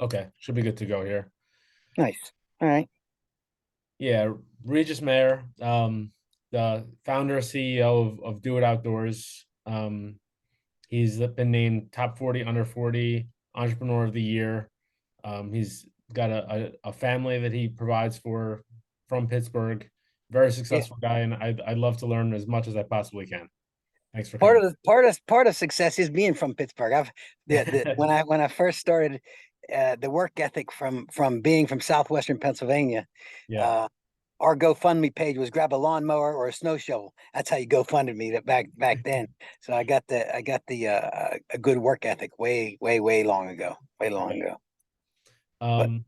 Okay, should be good to go here. Nice. All right. Yeah, Regis Maher, the founder CEO of Do It Outdoors. He's been named top 40 under 40 entrepreneur of the year. He's got a family that he provides for from Pittsburgh. Very Yeah. successful guy, and I'd love to learn as much as I possibly can. Thanks for Part coming. of part of success is being from Pittsburgh. I've the when I first started, the work ethic from being from southwestern Pennsylvania, Yeah, uh, our GoFundMe page was grab a lawnmower or a snow shovel. That's how you GoFunded me that back then. So I got the a good work ethic way long ago, way long yeah. ago. But Um,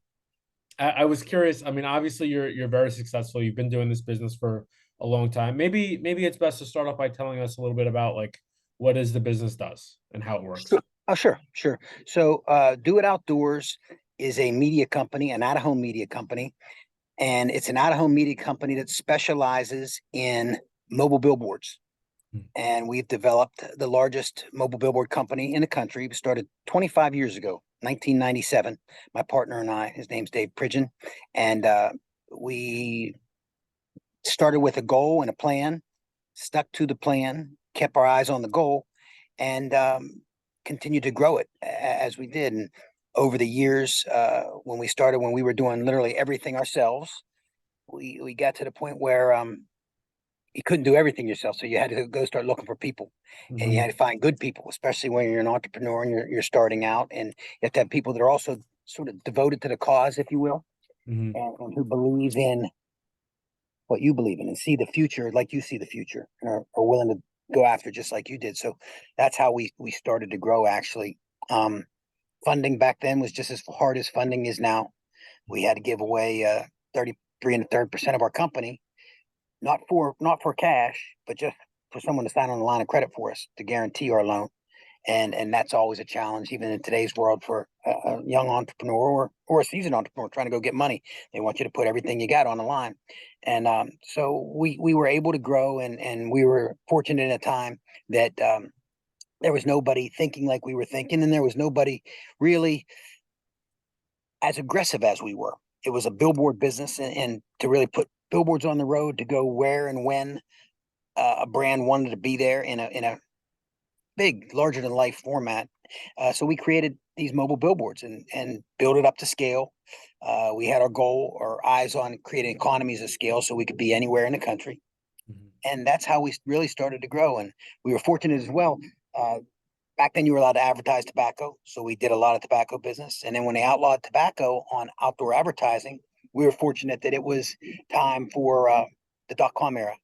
I was curious. I mean, obviously you're very successful. You've been doing this business for a long time. Maybe it's best to start off by telling us a little bit about like what is the business does and how it works. sure. Oh, sure. So, Do It Outdoors is a media company, an out-of-home media company, and it's an out-of-home media company that specializes in mobile billboards. Hmm. And we've developed the largest mobile billboard company in the country. We started 25 years ago, 1997. My partner and I, his name's Dave Pridgeon, and we started with a goal and a plan, stuck to the plan, kept our eyes on the goal, and continued to grow it as we did. And over the years, when we started, when we were doing literally everything ourselves, we got to the point where you couldn't do everything yourself, so you had to go start looking for people, and you Hmm. had to find good people, especially when you're an entrepreneur and you're starting out, and you have to have people that are also sort of devoted to the cause, if you will, Hmm. and who believe in what you believe in and see the future like you see the future, and are willing to go after just like you did. So that's how we started to grow. Actually, um, funding back then was just as hard as funding is now. We had to give away 33 and a third percent of our company, not for cash, but just for someone to sign on the line of credit for us to guarantee our loan. And that's always a challenge, even in today's world, for a young entrepreneur or a seasoned entrepreneur trying to go get money. They want you to put everything you got on the line. And so we were able to grow, and we were fortunate in a time that there was nobody thinking like we were thinking, and there was nobody really as aggressive as we were. It was a billboard business, and to really put billboards on the road to go where and when a brand wanted to be there in a big, larger than life format. So we created these mobile billboards and built it up to scale. We had our goal, our eyes on creating economies of scale, so we could be anywhere in the country, Hmm. and that's how we really started to grow. And we were fortunate as well. Uh, Back then, you were allowed to advertise tobacco, so we did a lot of tobacco business. And then when they outlawed tobacco on outdoor advertising, we were fortunate that it was time for the .com era,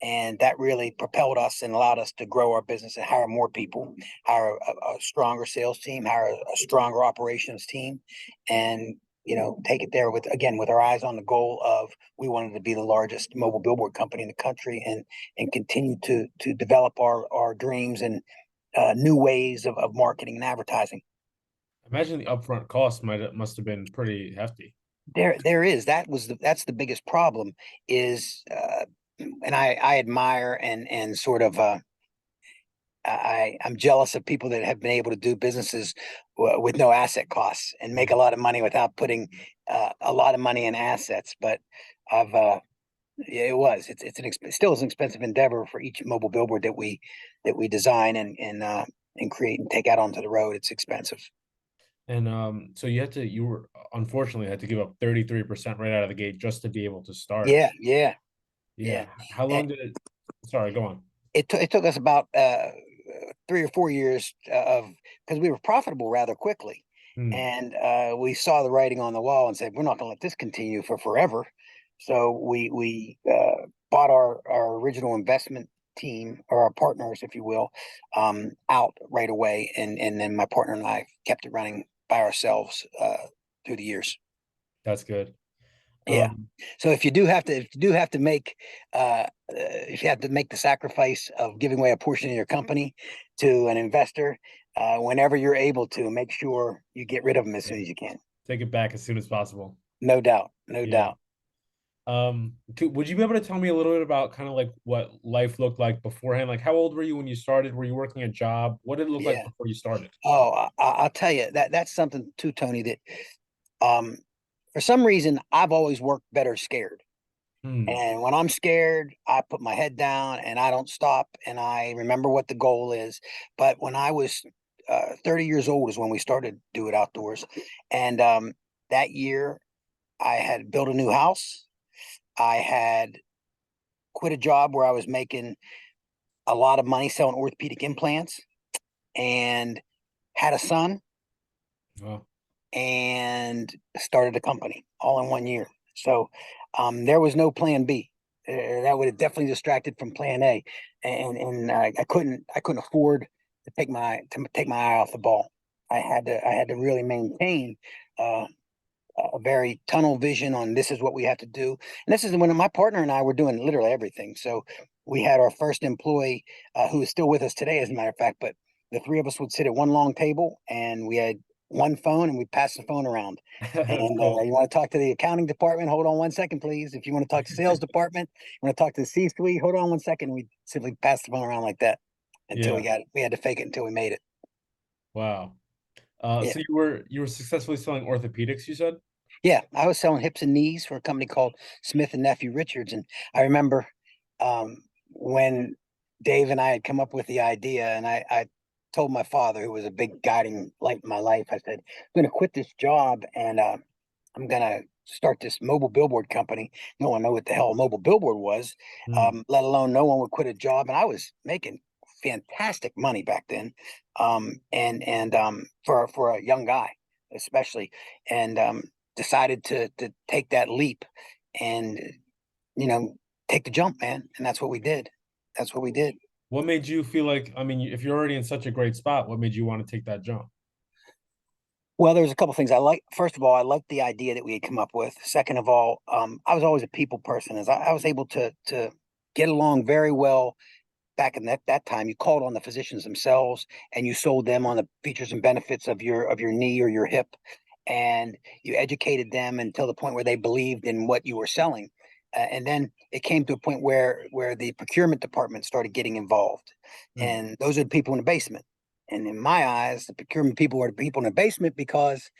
and that really propelled us and allowed us to grow our business and hire more people, hire a stronger sales team, hire a stronger operations team, and take it there with our eyes on the goal of we wanted to be the largest mobile billboard company in the country, and continue to develop our dreams and new ways of marketing and advertising. Imagine the upfront cost must have been pretty hefty. There is that's the biggest problem is and I admire and sort of I'm jealous of people that have been able to do businesses with no asset costs and make a lot of money without putting a lot of money in assets. But I've yeah, still is an expensive endeavor for each mobile billboard that we design and create and take out onto the road. It's expensive. And so you were unfortunately had to give up 33% right out of the gate just to be able to start. Yeah, yeah, yeah. Yeah. How Eh, long did it? Sorry, go on. it took us about 3 or 4 years of because we were profitable rather quickly, Hmm. and we saw the writing on the wall and said we're not going to let this continue for forever. So we bought our original investment team, or our partners, if you will, out right away, and then my partner and I kept it running by ourselves through the years. That's good. Yeah. Um, So if you do have to make if you have to make the sacrifice of giving away a portion of your company to an investor, whenever you're able to, make sure you get rid of them as yeah, soon as you can. take it back as soon as possible. No doubt, no Yeah. doubt. Would you be able to tell me a little bit about kind of like what life looked like beforehand? Like, how old were you when you started? Were you working a job? What did it look like Yeah. before you started? Oh, I'll tell you that's something too, Tony, that um, for some reason I've always worked better scared. Hmm. And when I'm scared, I put my head down and I don't stop and I remember what the goal is. But when I was 30 years old is when we started Do It Outdoors. And that year I had built a new house. I had quit a job where I was making a lot of money selling orthopedic implants and had a son Oh, and started a company all in 1 year. So there was no plan B. That would have definitely distracted from plan A, and I couldn't afford to take my eye off the ball. I had to really maintain uh, a very tunnel vision on this is what we have to do. And this is when my partner and I were doing literally everything. So we had our first employee who is still with us today, as a matter of fact, but the three of us would sit at one long table and we had one phone and we passed the phone around. that's And cool. you want to talk to the accounting department? Hold on 1 second, please. If you want to talk to sales department, you want to talk to the C suite? Hold on 1 second. We simply passed the phone around like that until we Yeah. got it. We had to fake it until we made it. Wow. Yeah. So you were successfully selling orthopedics, you said? Yeah, I was selling hips and knees for a company called Smith and Nephew Richards, and I remember when Dave and I had come up with the idea, and I told my father, who was a big guiding light in my life, I said, "I'm going to quit this job, and I'm going to start this mobile billboard company." No one knew what the hell a mobile billboard was, Hmm. let alone no one would quit a job, and I was making fantastic money back then, and for a young guy, especially, and decided to take that leap and you know take the jump, man. And that's what we did. That's what we did. What made you feel like, I mean, if you're already in such a great spot, what made you want to take that jump? Well, there's a couple things I like. First of all, I liked the idea that we had come up with. Second of all, I was always a people person, as I was able to get along very well. Back in that time, you called on the physicians themselves and you sold them on the features and benefits of your knee or your hip, and you educated them until the point where they believed in what you were selling. And then it came to a point where the procurement department started getting involved, Hmm. and those are the people in the basement. And in my eyes, the procurement people are the people in the basement because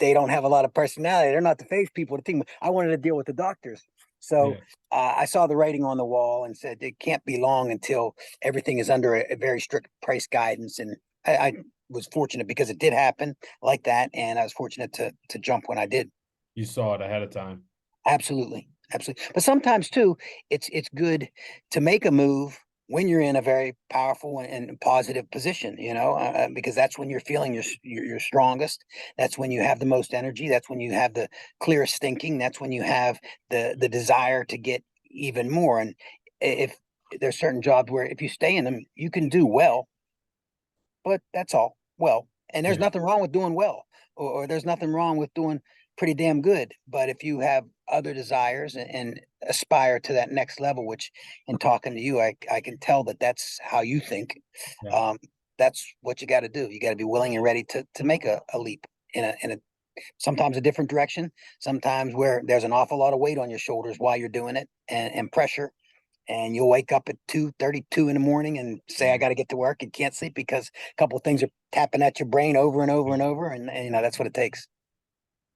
they don't have a lot of personality. They're not the face people of the team. I wanted to deal with the doctors. So Yeah. I saw the writing on the wall and said it can't be long until everything is under a very strict price guidance. And I was fortunate because it did happen like that. And I was fortunate to jump when I did. You saw it ahead of time. Absolutely, absolutely. But sometimes too, it's good to make a move when you're in a very powerful and positive position, because that's when you're feeling your strongest. That's when you have the most energy. That's when you have the clearest thinking. That's when you have the desire to get even more. And if there's certain jobs where if you stay in them, you can do well, but that's all. Well, and there's Yeah. nothing wrong with doing well, or there's nothing wrong with doing pretty damn good. But if you have other desires and aspire to that next level, which in talking to you, I can tell that that's how you think. Yeah. Um, that's what you got to do. You got to be willing and ready to make a leap in a sometimes a different direction, sometimes where there's an awful lot of weight on your shoulders while you're doing it and pressure, and you'll wake up at 2:32 in the morning and say, I Yeah. got to get to work and can't sleep because a couple of things are tapping at your brain over and over and over. And that's what it takes.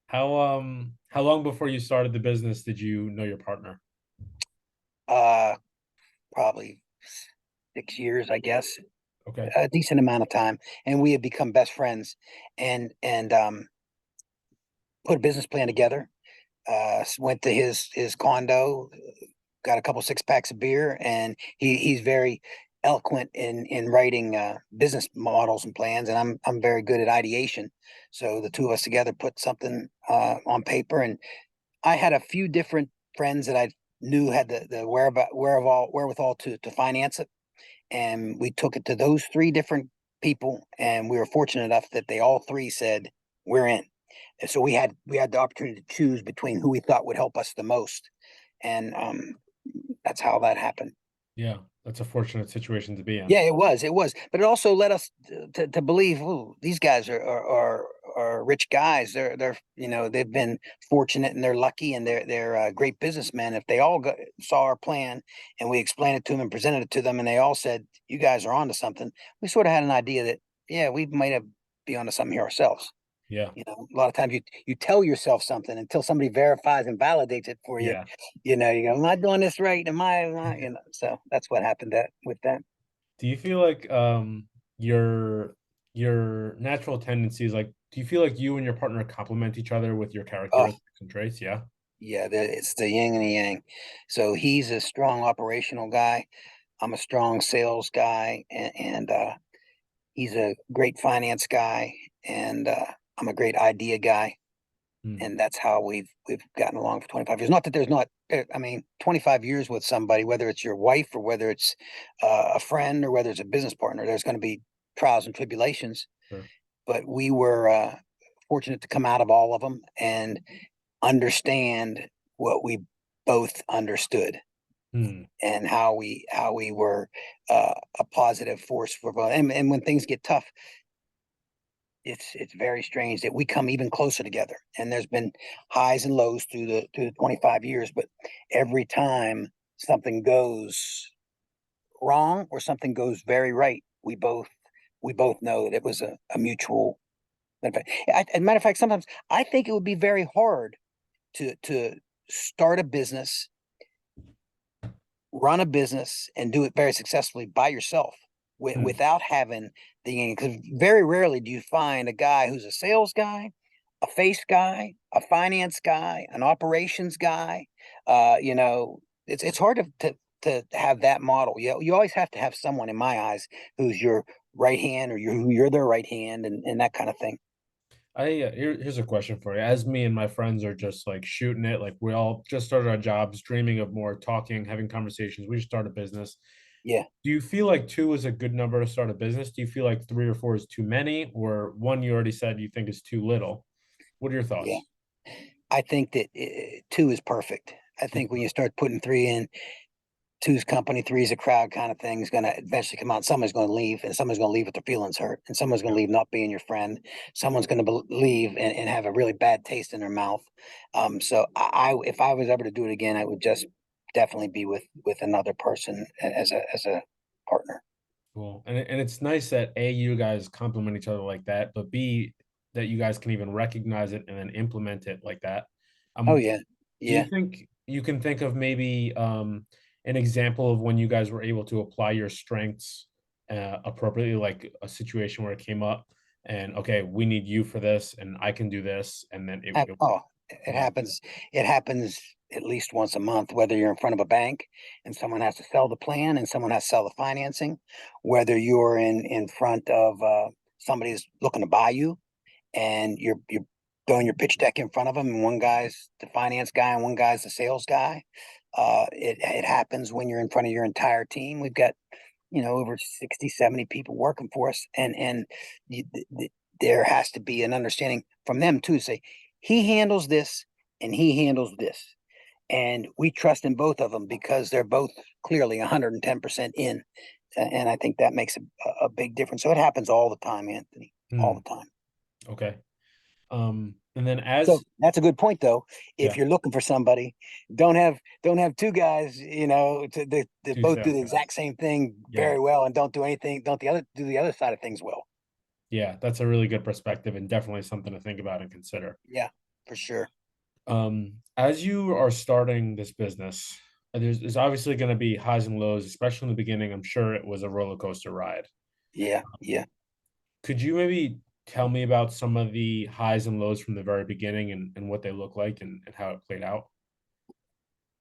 How long before you started the business did you know your partner? Uh, Probably 6 years, I guess, Okay. a decent amount of time. And we have become best friends and put a business plan together. Went to his condo, got a couple 6 packs of beer, and he's very eloquent in writing business models and plans, and I'm very good at ideation. So the two of us together put something on paper, and I had a few different friends that I knew had the wherewithal to finance it, and we took it to those three different people, and we were fortunate enough that they all three said we're in. And so we had the opportunity to choose between who we thought would help us the most, and that's how that happened. Yeah. That's a fortunate situation to be in. Yeah, it was, but it also led us to believe, ooh, these guys are rich guys. They're they've been fortunate and they're lucky and they're great businessmen. If they all saw our plan and we explained it to them and presented it to them and they all said, "You guys are onto something," we sort of had an idea that yeah, we might have be onto something here ourselves. Yeah. A lot of times you tell yourself something until somebody verifies and validates it for you. Yeah. You go, "Am I doing this right? Am I?" So that's what happened with that. Do you feel like your natural tendencies, like do you feel like you and your partner complement each other with your Oh, characteristics and traits? Yeah. yeah, it's the yin and the yang. So he's a strong operational guy. I'm a strong sales guy, and he's a great finance guy, and I'm a great idea guy. Hmm. And that's how we've gotten along for 25 years. Not that there's not, I mean, 25 years with somebody, whether it's your wife or whether it's a friend or whether it's a business partner, there's going to be trials and tribulations. Sure. But we were fortunate to come out of all of them and understand what we both understood Hmm. and how we were a positive force for both. And when things get tough, it's very strange that we come even closer together. And there's been highs and lows through the 25 years, but every time something goes wrong or something goes very right, we both know that it was a mutual benefit. As a matter of fact, sometimes I think it would be very hard to start a business, run a business, and do it very successfully by yourself Hmm. without having the, because very rarely do you find a guy who's a sales guy, a face guy, a finance guy, an operations guy. It's hard to have that model. You always have to have someone, in my eyes, who's your right hand or you're their right hand, and that kind of thing. Here's a question for you. As me and my friends are just like shooting it, like we all just started our jobs, dreaming of more, talking, having conversations. We should start a business. Yeah, Do you feel like two is a good number to start a business? Do you feel like three or four is too many, or one you already said you think is too little? What are your yeah. thoughts? I think that two is perfect. I Two's think when you perfect. start putting three in, two's company, three's a crowd kind of thing is going to eventually come out. Someone's going to leave, and someone's going to leave with their feelings hurt, and someone's going Yeah. to leave not being your friend. Someone's going to leave and have a really bad taste in their mouth. So if I was ever to do it again, I would just definitely be with another person as a partner. Cool. And it's nice that A, you guys complement each other like that, but B, that you guys can even recognize it and then implement it like that. Oh Um, yeah, do you yeah. think you can think of maybe an example of when you guys were able to apply your strengths appropriately, like a situation where it came up and okay, we need you for this and I can do this, and then it Oh, it yeah, happens. It happens at least once a month, whether you're in front of a bank and someone has to sell the plan and someone has to sell the financing, whether you're in front of somebody's looking to buy you and you're throwing your pitch deck in front of them, and one guy's the finance guy and one guy's the sales guy. It happens when you're in front of your entire team. We've got over 60, 70 people working for us, and you, there has to be an understanding from them too. Say he handles this and he handles this, and we trust in both of them because they're both clearly 110% in, and I think that makes a big difference. So it happens all the time, Anthony, all hmm, the time. okay. And then So as that's a good point, though. If yeah, you're looking for somebody, don't have two guys, that two both do sales the guys. exact same thing Yeah. very well and don't do anything, don't the other do the other side of things well. Yeah, that's a really good perspective and definitely something to think about and consider. Yeah, for sure. As you are starting this business, there's obviously going to be highs and lows, especially in the beginning. I'm sure it was a roller coaster ride. Yeah, yeah. Could you maybe tell me about some of the highs and lows from the very beginning and what they look like and how it played out?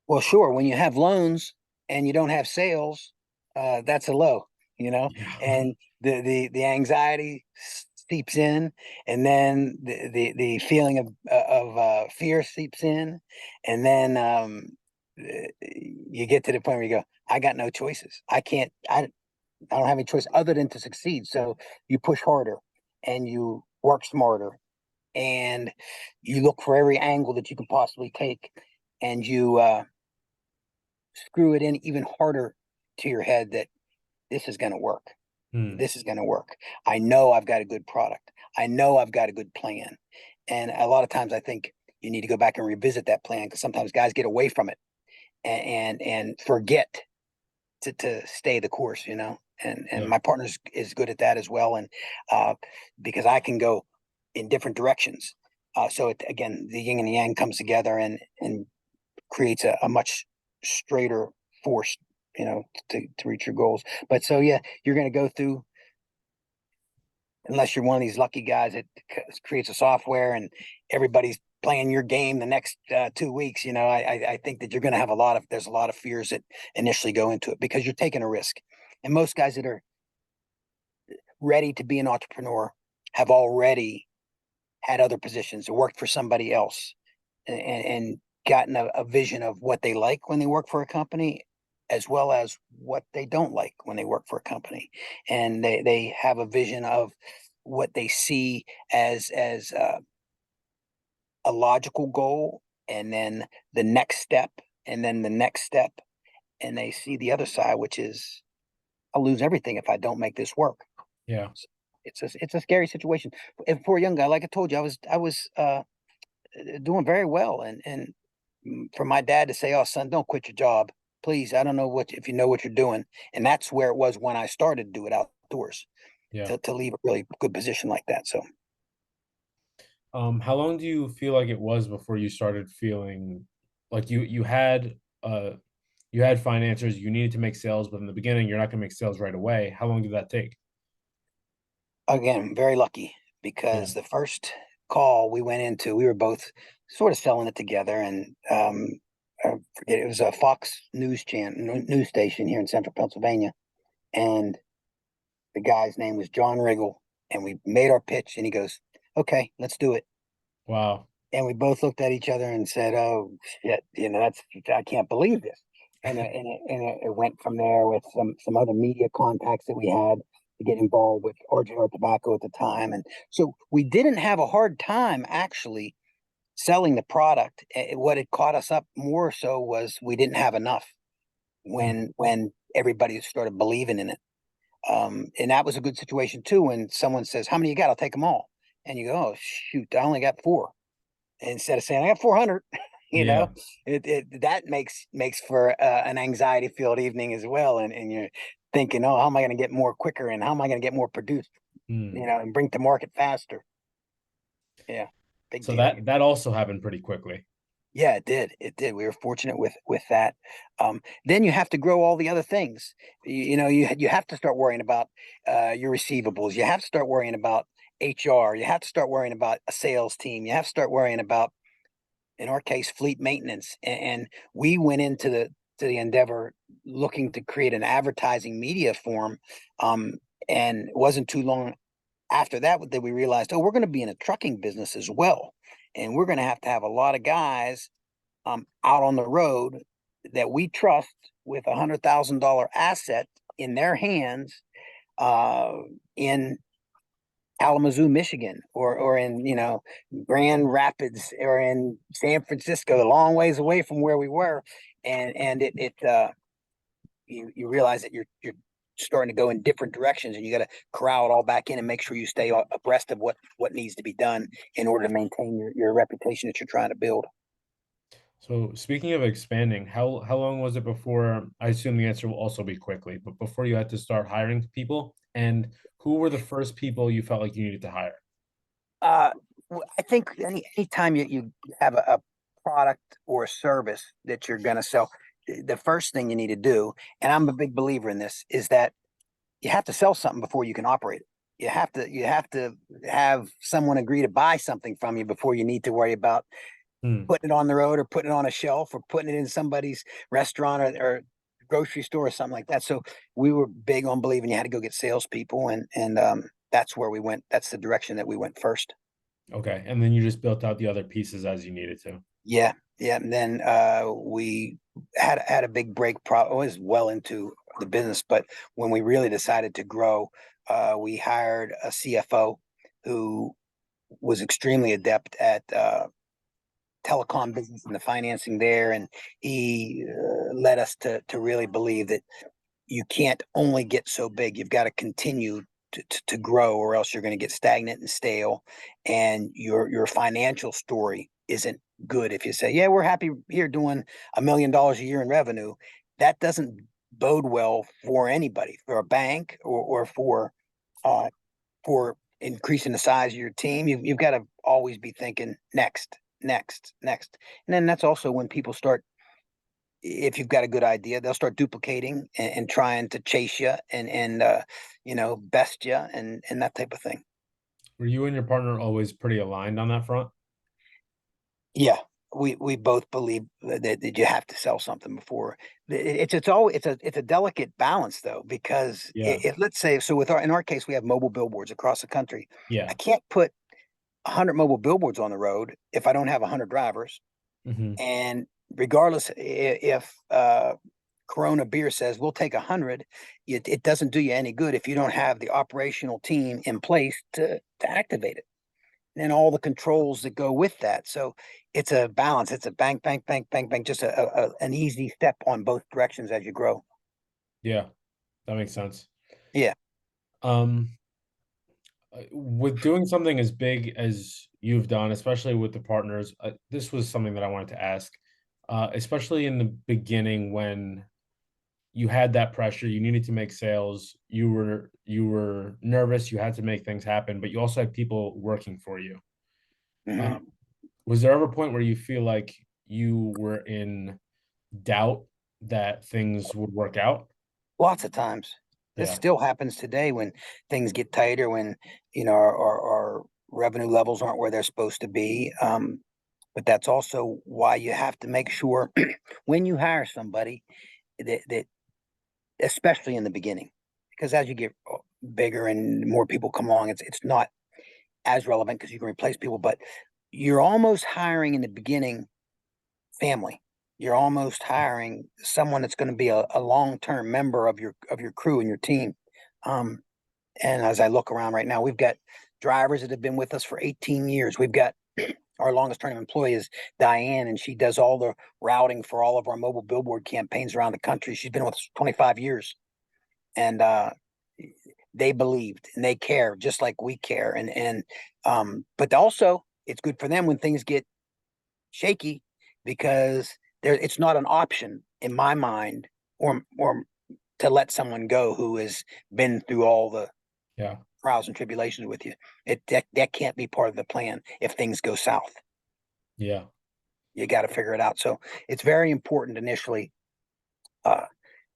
Well, sure. When you have loans and you don't have sales, that's a low, Yeah. and the anxiety seeps in, and then the feeling of fear seeps in, and then you get to the point where you go, I got no choices. I don't have any choice other than to succeed. So you push harder and you work smarter and you look for every angle that you can possibly take, and you screw it in even harder to your head that this is going to work. Hmm. This is going to work. I know I've got a good product. I know I've got a good plan. And a lot of times I think you need to go back and revisit that plan, because sometimes guys get away from it and forget to stay the course, you know. And Yeah. my partner is good at that as well. And because I can go in different directions. So again, the yin and the yang comes together and creates a much straighter force, you know, to reach your goals. But so yeah, you're going to go through, unless you're one of these lucky guys that creates a software and everybody's playing your game the next 2 weeks. You know, I think that you're going to have there's a lot of fears that initially go into it, because you're taking a risk. And most guys that are ready to be an entrepreneur have already had other positions, worked for somebody else, and gotten a vision of what they like when they work for a company, as well as what they don't like when they work for a company. And they have a vision of what they see as a logical goal, and then the next step, and then the next step. And they see the other side, which is, I'll lose everything if I don't make this work. Yeah. It's a scary situation. And for a young guy, like I told you, I was doing very well. And for my dad to say, "Oh, son, don't quit your job, please. I don't know what if you know what you're doing." And that's where it was when I started to do it outdoors, Yeah. to leave a really good position like that. So How long do you feel like it was before you started feeling like you had financiers, you needed to make sales, but in the beginning you're not going to make sales right away. How long did that take? again, very lucky, Yeah. because the first call we went into, we were both sort of selling it together, and I forget, it was a Fox news station here in Central Pennsylvania, and the guy's name was John Riggle, and we made our pitch, and he goes, "Okay, let's do it." Wow. And we both looked at each other and said, "Oh shit, you know, that's I can't believe this." And it went from there with some other media contacts that we had to get involved with RJR Tobacco at the time, and so we didn't have a hard time actually selling the product. What had caught us up more so was we didn't have enough Hmm. when everybody started believing in it. And that was a good situation too. When someone says, "How many you got? I'll take them all," and you go, "Oh shoot, I only got four." Instead of saying, "I got 400," you know, Yeah. that makes for an anxiety filled evening as well. And you're thinking, "Oh, how am I going to get more quicker, and how am I going to get more produced, Hmm. and bring to market faster?" Yeah, big So deal. that also happened pretty quickly. Yeah, it did. It did. We were fortunate with that. Then you have to grow all the other things. You have to start worrying about your receivables. You have to start worrying about HR. You have to start worrying about a sales team. You have to start worrying about, in our case, fleet maintenance. And we went into the endeavor looking to create an advertising media form. Um, and it wasn't too long after that we realized, oh, we're going to be in a trucking business as well, and we're going to have a lot of guys out on the road that we trust with $100,000 asset in their hands, uh, in Kalamazoo, Michigan, or in, Grand Rapids, or in San Francisco, a long ways away from where we were. And you realize that you're starting to go in different directions, and you got to corral it all back in and make sure you stay abreast of what needs to be done in order to maintain your reputation that you're trying to build. So speaking of expanding, how long was it before, I assume the answer will also be quickly, but before you had to start hiring people? And who were the first people you felt like you needed to hire? Uh, I think anytime you have a product or a service that you're going to sell, the first thing you need to do, and I'm a big believer in this, is that you have to sell something before you can operate it. You have to have someone agree to buy something from you before you need to worry about Hmm. putting it on the road, or putting it on a shelf, or putting it in somebody's restaurant, or grocery store, or something like that. So we were big on believing you had to go get salespeople, and that's where we went. That's the direction that we went first. Okay. And then you just built out the other pieces as you needed to. Yeah, yeah. And then we had a big break. Was well into the business, but when we really decided to grow, we hired a CFO who was extremely adept at telecom business and the financing there, and he led us to really believe that you can't only get so big. You've got to continue to grow, or else you're going to get stagnant and stale, and your financial story isn't good. If you say, yeah, we're happy here doing $1 million a year in revenue, that doesn't bode well for anybody, for a bank, or uh, for increasing the size of your team. You've got to always be thinking next, next, next. And then that's also when people start, if you've got a good idea, they'll start duplicating and trying to chase you and best you and that type of thing. Were you and your partner always pretty aligned on that front? Yeah, we both believe that you have to sell something before it's a delicate balance though, because Yeah. let's say, so with in our case we have mobile billboards across the country. I Yeah. can't put 100 mobile billboards on the road if I don't have 100 drivers. Hmm. And regardless, if Corona Beer says we'll take 100, it doesn't do you any good if you don't have the operational team in place to activate it, and all the controls that go with that. So it's a balance. It's a bang, bang, bang, bang, bang, just an easy step on both directions as you grow. Yeah, that makes sense. Yeah. Um, with doing something as big as you've done, especially with the partners, this was something that I wanted to ask, especially in the beginning when you had that pressure, you needed to make sales, you were nervous, you had to make things happen, but you also had people working for you. Hmm. Um, was there ever a point where you feel like you were in doubt that things would work out? Lots of times. This Yeah, still happens today when things get tighter, when our revenue levels aren't where they're supposed to be. But that's also why you have to make sure when you hire somebody that especially in the beginning, because as you get bigger and more people come along, it's not as relevant because you can replace people, but you're almost hiring in the beginning family. You're almost hiring someone that's going to be a long-term member of your crew and your team. Um, and as I look around right now, we've got drivers that have been with us for 18 years. We've got our longest term employee is Diane, and she does all the routing for all of our mobile billboard campaigns around the country. She's been with us 25 years, and they believed and they care just like we care. But also it's good for them when things get shaky, because it's not an option in my mind, or to let someone go who has been through all the yeah, trials and tribulations with you. That can't be part of the plan if things go south. yeah. You got to figure it out. So it's very important initially uh,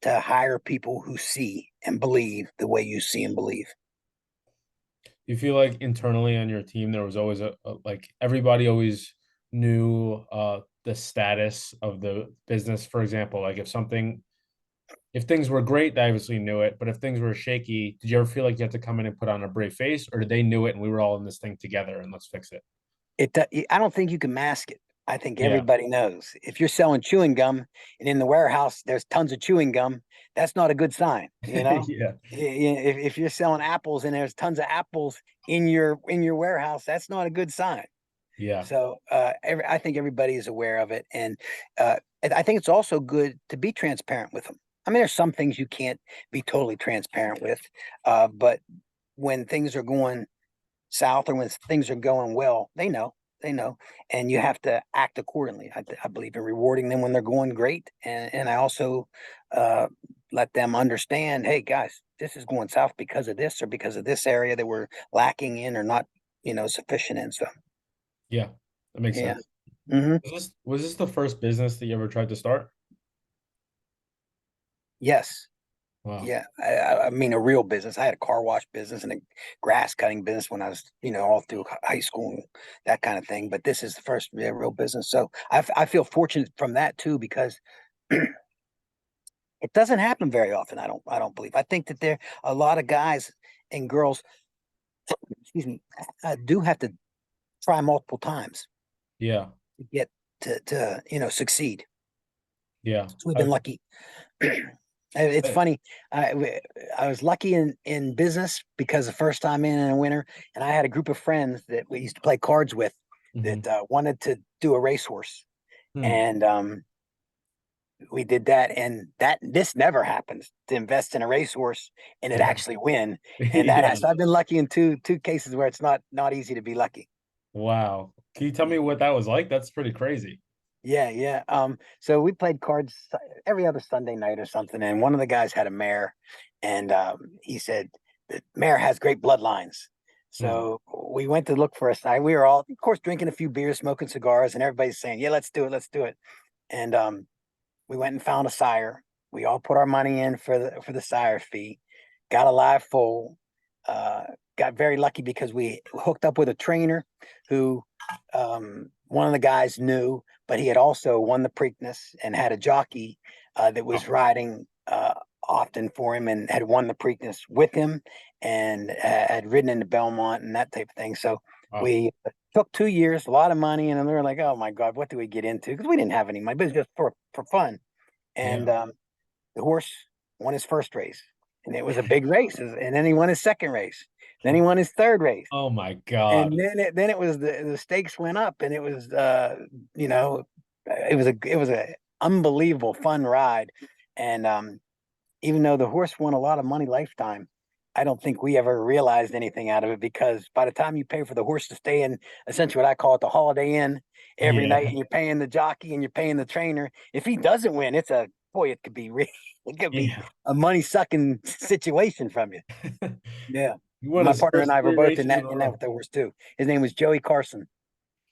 to hire people who see and believe the way you see and believe. You feel like internally on your team there was always like everybody always knew the status of the business. For example, like if things were great, they obviously knew it. But if things were shaky, did you ever feel like you had to come in and put on a brave face, or did they knew it and we were all in this thing together and let's fix it? I don't think you can mask it. I think Yeah. everybody knows. If you're selling chewing gum and in the warehouse there's tons of chewing gum, that's not a good sign. Yeah. If you're selling apples and there's tons of apples in your warehouse, that's not a good sign. Yeah. So I think everybody is aware of it, and I think it's also good to be transparent with them. I mean, there's some things you can't be totally transparent with, but when things are going south or when things are going well, they know, and you have to act accordingly. I believe in rewarding them when they're going great, and I also uh, let them understand, hey guys, this is going south because of this or because of this area that we're lacking in or not, sufficient in. So Yeah. That makes yeah. sense. Hmm. Was this the first business that you ever tried to start? Yes. Wow. Yeah. I mean, a real business. I had a car wash business and a grass cutting business when I was, all through high school and that kind of thing. But this is the first real business. So I feel fortunate from that too, because it doesn't happen very often. I don't believe. I think that there a lot of guys and girls, excuse me, do have to try multiple times Yeah. to get to succeed. Yeah. So we've been lucky. It's I funny. I was lucky in business because the first time in a winter, and I had a group of friends that we used to play cards with mhm. that wanted to do a racehorse, Hmm. and we did that, and that this never happens to invest in a racehorse and it Yeah. actually win. And that Yeah. has, so I've been lucky in two cases where it's not easy to be lucky. Wow. Can you tell me what that was like? That's pretty crazy. Yeah, yeah. So we played cards every other Sunday night or something, and one of the guys had a mare, and he said the mare has great bloodlines. Hmm. So we went to look for a side. We were all, of course, drinking a few beers, smoking cigars, and everybody's saying, "Yeah, let's do it, let's do it." And we went and found a sire. We all put our money in for the sire fee, got a live foal, uh, got very lucky because we hooked up with a trainer who one of the guys knew, but he had also won the Preakness and had a jockey that was Oh, riding often for him and had won the Preakness with him and had ridden into Belmont and that type of thing. So oh, we took 2 years, a lot of money, and then we were like, "Oh my God, what do we get into?" Because we didn't have any money, but it was just for fun. And yeah. the horse won his first race, and it was a big race. And then he won his second race. Then he won his third race, Oh my God. and then it was the stakes went up, and it was you know it was a unbelievable fun ride. And even though the horse won a lot of money lifetime, I don't think we ever realized anything out of it because by the time you pay for the horse to stay in essentially what I call it the Holiday Inn every night, Yeah. and you're paying the jockey and you're paying the trainer, if he doesn't win, it's a boy, it could be it could be Yeah. a money sucking situation from you. Yeah. You won My his partner and first I were three both races in a in that with row. the horse too. His name was Joey Carson.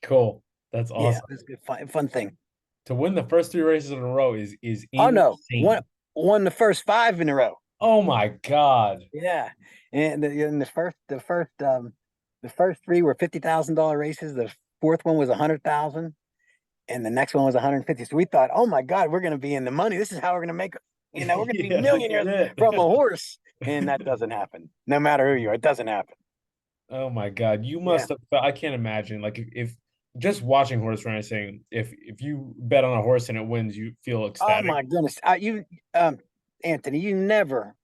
Cool. That's Yeah, it awesome. was a good fun thing. To win the first three races in a row is Oh no, insane. won the first five in a row. Oh my God. Yeah, and the first three were $50,000 races. The fourth one was 100,000, and the next one was 150. So we thought, oh my God, we're going to be in the money. This is how we're going to make, we're going to be Yeah, this is millionaires from a it. horse. And that doesn't happen. No matter who you are, it doesn't happen. Oh my God. You Yeah. must have I can't imagine. Like if just watching horse racing, if you bet on a horse and it wins, you feel Oh ecstatic. my goodness. Um, Anthony, you never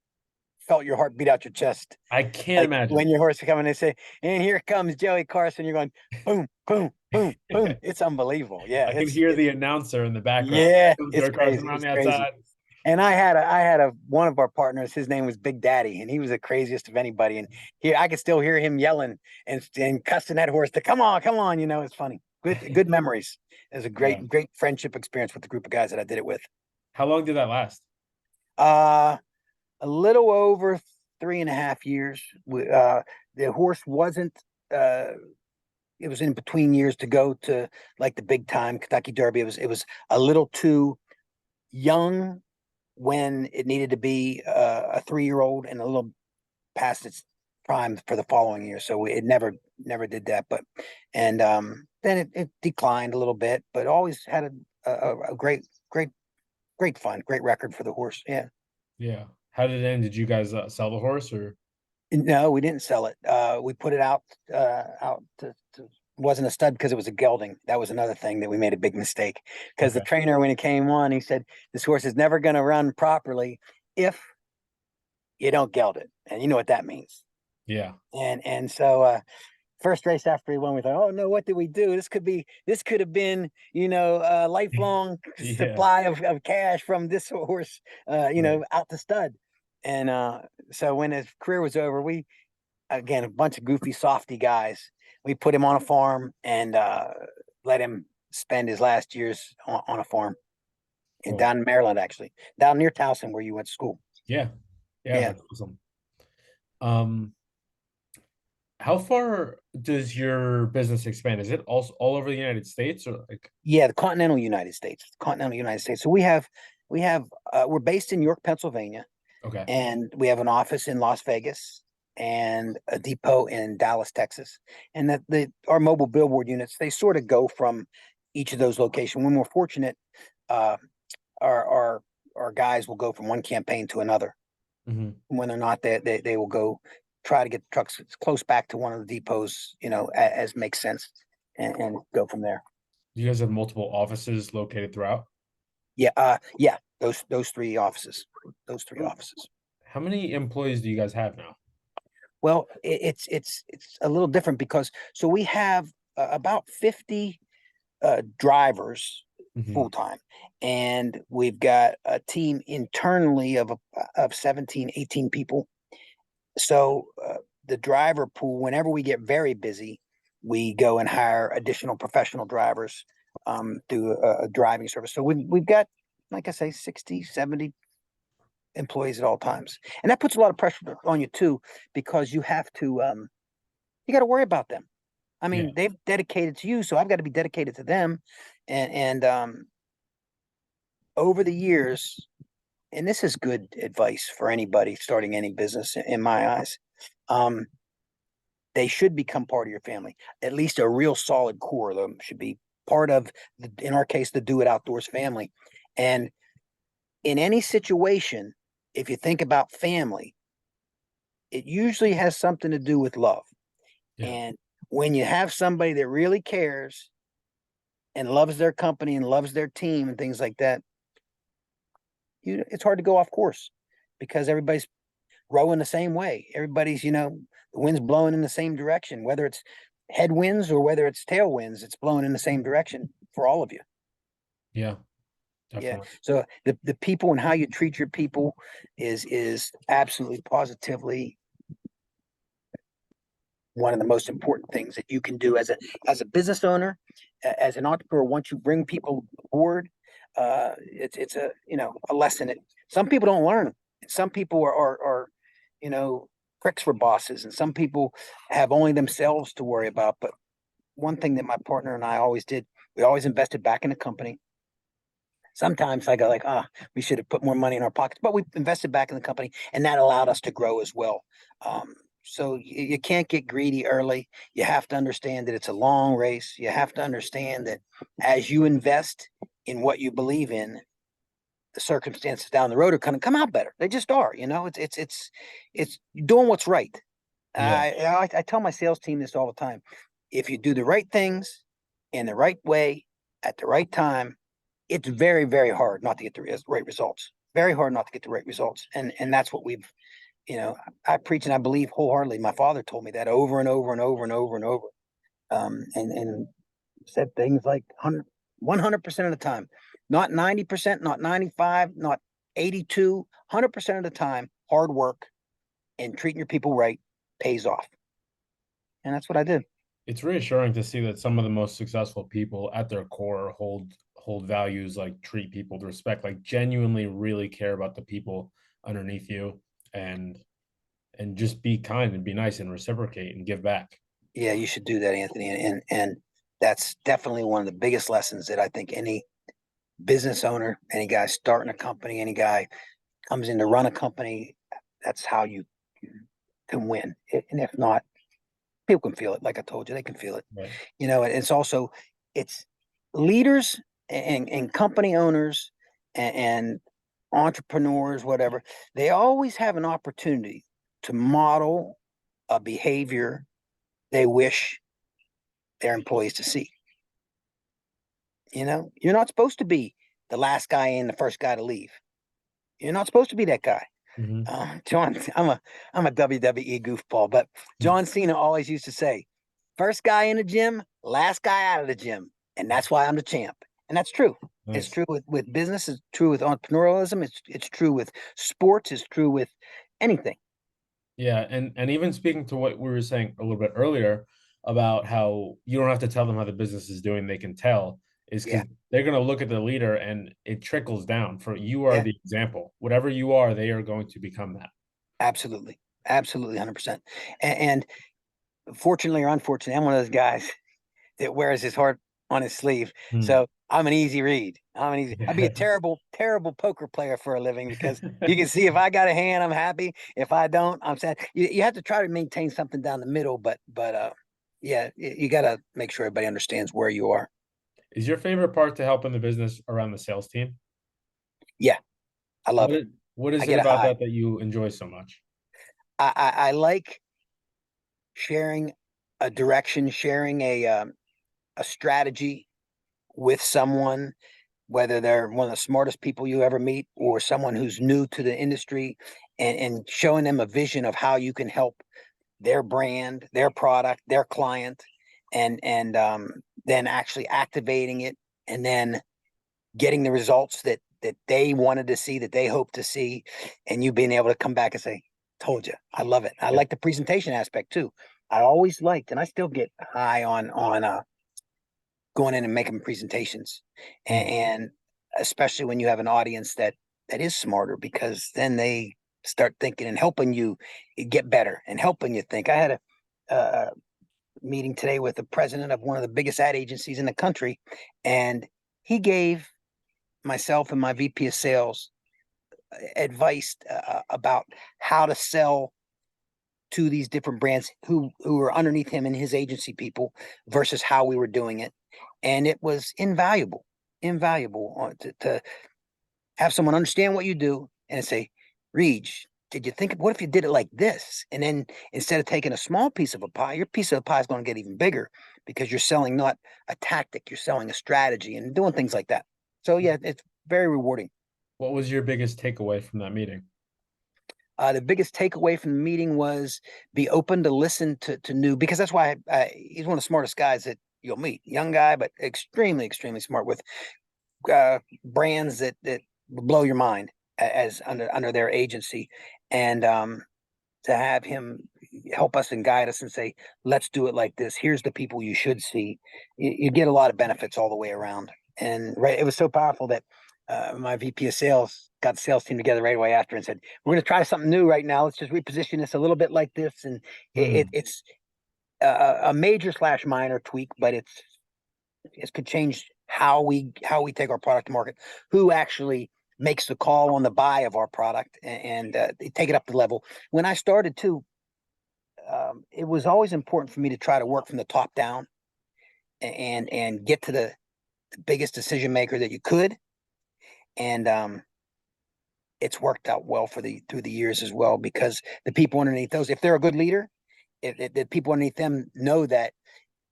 felt your heart beat out your chest I can't like when imagine. your horse is coming, they say, and here comes Joey Carson. You're going, boom, boom, boom, boom. It's unbelievable. Yeah, I can hear it's the announcer in the background. yeah, Comes it's Joey Carson crazy. around It's the crazy. outside. And I had a one of our partners. His name was Big Daddy, and he was the craziest of anybody. And here I could still hear him yelling and cussing that horse to come on, come on. It's funny. Good memories. It was a Yeah. great friendship experience with the group of guys that I did it with. How long did that last? Uh, a little over 3.5 years. The horse wasn't. Uh, it was in between years to go to like the big time Kentucky Derby. It was a little too young when it needed to be a 3 year old and a little past its prime for the following year. So it never did that. But and then it declined a little bit, but always had a great fun, great record for the horse. Yeah. Yeah. How did it end? Did you guys sell the horse or? No, we didn't sell it. We put it out to wasn't a stud because it was a gelding. That was another thing that we made a big mistake. Because the Okay. trainer, when he came on, he said this horse is never going to run properly if you don't geld it, and you know what that means. Yeah. And so first race after he won, we thought, oh no, what did we do? This could have been a lifelong Yeah. supply of cash from this horse, Right. out to stud. And so when his career was over, we again a bunch of goofy softy guys. We put him on a farm and let him spend his last years on a farm Cool. down in Maryland, actually, down near Towson, where you went to school. Yeah. Yeah. Yeah, That's awesome. Um, how far does your business expand? Is it also all over the United States or like yeah, the continental United States. So we're based in York, Pennsylvania, okay. and we have an office in Las Vegas and a depot in Dallas, Texas. And that our mobile billboard units, they sort of go from each of those locations. When we're fortunate, uh, our our our guys will go from one campaign to another. Hmm. When they're not, they will go try to get the trucks as close back to one of the depots, as makes sense, and go from there. Do you guys have multiple offices located throughout? Yeah, yeah, those three offices, those three How offices. how many employees do you guys have now? Well, it's a little different because so we have about 50 drivers Mhm. full time, and we've got a team internally of 17, 18 people. So the driver pool, whenever we get very busy, we go and hire additional professional drivers through a driving service. So we've got, like I say, 60, 70 employees at all times. And that puts a lot of pressure on you too, because you got to worry about them. I Yeah. mean, they've dedicated to you, so I've got to be dedicated to them. And over the years, and this is good advice for anybody starting any business in my eyes. Um, they should become part of your family. At least a real solid core of them should be part of, in our case, the Do It Outdoors family. And in any situation, if you think about family, it usually has something to do with love. Yeah. And when you have somebody that really cares and loves their company and loves their team and things like that, it's hard to go off course because everybody's rowing the same way. Everybody's, the wind's blowing in the same direction, whether it's headwinds or whether it's tailwinds, it's blowing in the same direction for all of you. Yeah. Yeah. Definitely. So the people and how you treat your people is absolutely positively one of the most important things that you can do as a business owner, as an entrepreneur. Once you bring people aboard, it's a lesson that some people don't learn. Some people are you know pricks for bosses, and some people have only themselves to worry about. But one thing that my partner and I always did, we always invested back in the company. Sometimes I go like, we should have put more money in our pockets, but we invested back in the company, and that allowed us to grow as well. So you can't get greedy early. You have to understand that it's a long race. You have to understand that as you invest in what you believe in, the circumstances down the road are going to come out better. They just are. It's doing what's right. Yeah. I tell my sales team this all the time. If you do the right things in the right way at the right time, it's very, very hard not to get the right results. Very hard not to get the right results. And that's what I preach and I believe wholeheartedly. My father told me that over and over and over and over and over. And said things like 100% of the time, not 90%, not 95, not 82, 100% of the time, hard work and treating your people right pays off. And that's what I did. It's reassuring to see that some of the most successful people at their core hold values like treat people with respect, like genuinely really care about the people underneath you, and just be kind and be nice and reciprocate and give back. Yeah, you should do that, Anthony. And that's definitely one of the biggest lessons that I think any business owner, any guy starting a company, any guy comes in to run a company, that's how you can win. And if not, people can feel it. Like I told you, they can feel it. Right. And it's leaders and company owners and entrepreneurs, whatever, they always have an opportunity to model a behavior they wish their employees to see. You're not supposed to be the last guy in, the first guy to leave. You're not supposed to be that guy. Hmm. John, I'm a WWE goofball, but John Cena always used to say, first guy in the gym, last guy out of the gym. And that's why I'm the champ. And that's true. It's Nice. true with business, it's true with entrepreneurialism, it's true with sports, it's true with anything. Yeah, and even speaking to what we were saying a little bit earlier about how you don't have to tell them how the business is doing, they can tell, is Yeah, because they're going to look at the leader and it trickles down. For you are yeah, the example. Whatever you are, they are going to become that. absolutely. Absolutely 100%. And fortunately or unfortunately, I'm one of those guys that wears his heart on his sleeve. Hmm. So I'm an easy read. I'd be a Yeah. terrible, terrible poker player for a living because you can see if I got a hand, I'm happy. If I don't, I'm sad. You have to try to maintain something down the middle, but yeah, you got to make sure everybody understands where you are. Is your favorite part to help in the business around the sales team? Yeah, I love What it. is, what is I it get a about high. that you enjoy so much? I like sharing a direction, sharing a strategy with someone, whether they're one of the smartest people you ever meet or someone who's new to the industry, and showing them a vision of how you can help their brand, their product, their client, and then actually activating it, and then getting the results that they wanted to see, that they hoped to see, and you being able to come back and say, "Told you, I love it." I Yeah. like the presentation aspect too. I always liked, and I still get high on going in and making presentations, Mm. and especially when you have an audience that is smarter, because then they start thinking and helping you get better and helping you think. I had a meeting today with the president of one of the biggest ad agencies in the country, and he gave myself and my VP of sales advice about how to sell to these different brands who are underneath him and his agency people versus how we were doing it, and it was invaluable to have someone understand what you do and say, Reg, did you think, what if you did it like this? And then instead of taking a small piece of a pie, your piece of the pie is going to get even bigger because you're selling not a tactic, you're selling a strategy and doing things like that. So yeah, it's very rewarding. What was your biggest takeaway from that meeting? The biggest takeaway from the meeting was be open to listen to new, because that's why he's one of the smartest guys that you'll meet. Young guy, but extremely, extremely smart with brands that blow your mind as under their agency, and to have him help us and guide us and say, let's do it like this. Here's the people you should see. You get a lot of benefits all the way around. And right, it was so powerful that my VP of sales got the sales team together right away after and said, we're going to try something new right now. Let's just reposition this a little bit like this. And Mm. it's a major slash minor tweak, but it could change how we take our product to market, who actually makes the call on the buy of our product, and take it up the level. When I started too, it was always important for me to try to work from the top down and get to the biggest decision maker that you could, and it's worked out well through the years as well, because the people underneath those, if they're a good leader, if the people underneath them know that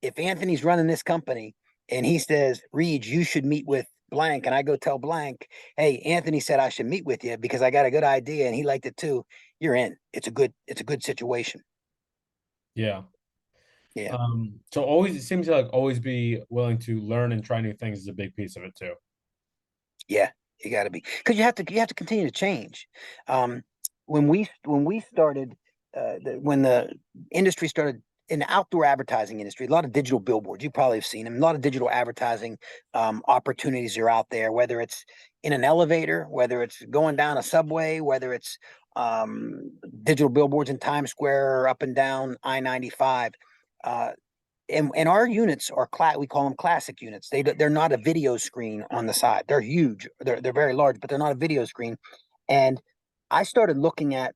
if Anthony's running this company and he says, Reed, you should meet with blank, and I go tell blank, hey, Anthony said I should meet with you because I got a good idea and he liked it too, you're in. It's a good situation. Yeah. Yeah. So always it seems to like always be willing to learn and try new things is a big piece of it too. Yeah, you got to be, because you have to continue to change. Um, when we started, when the industry started in the outdoor advertising industry, a lot of digital billboards. You probably have seen them. A lot of digital advertising opportunities are out there. Whether it's in an elevator, whether it's going down a subway, whether it's digital billboards in Times Square, up and down I-95. Uh, and our units are we call them classic units. They're not a video screen on the side. They're huge. They're very large, but they're not a video screen. And I started looking at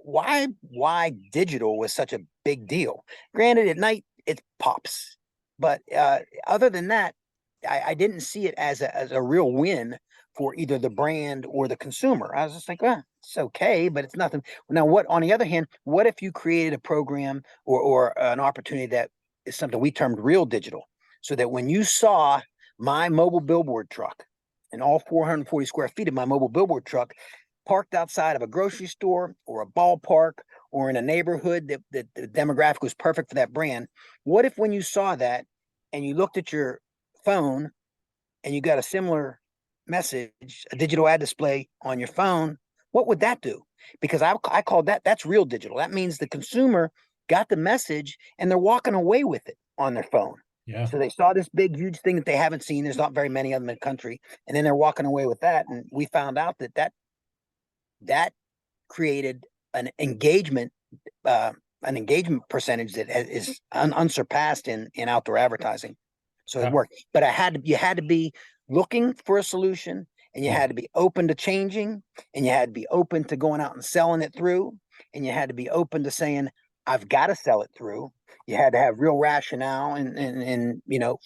why digital was such a big deal. Granted, at night it pops, but other than that, I didn't see it as a real win for either the brand or the consumer. I was just like, well, it's okay, but it's nothing. Now, what on the other hand, what if you created a program or an opportunity that is something we termed real digital, so that when you saw my mobile billboard truck and all 440 square feet of my mobile billboard truck parked outside of a grocery store or a ballpark or in a neighborhood that the demographic was perfect for that brand, what if when you saw that and you looked at your phone and you got a similar message, a digital ad display on your phone, what would that do? Because I called that's real digital. That means the consumer got the message and they're walking away with it on their phone. Yeah. So they saw this big, huge thing that they haven't seen. There's not very many of them in the country. And then they're walking away with that. And we found out that created an engagement uh, percentage that is unsurpassed in outdoor advertising. So it How, worked. But you had to be looking for a solution, and you yeah. had to be open to changing, and you had to be open to going out and selling it through, and you had to be open to saying, I've got to sell it through. You had to have real rationale and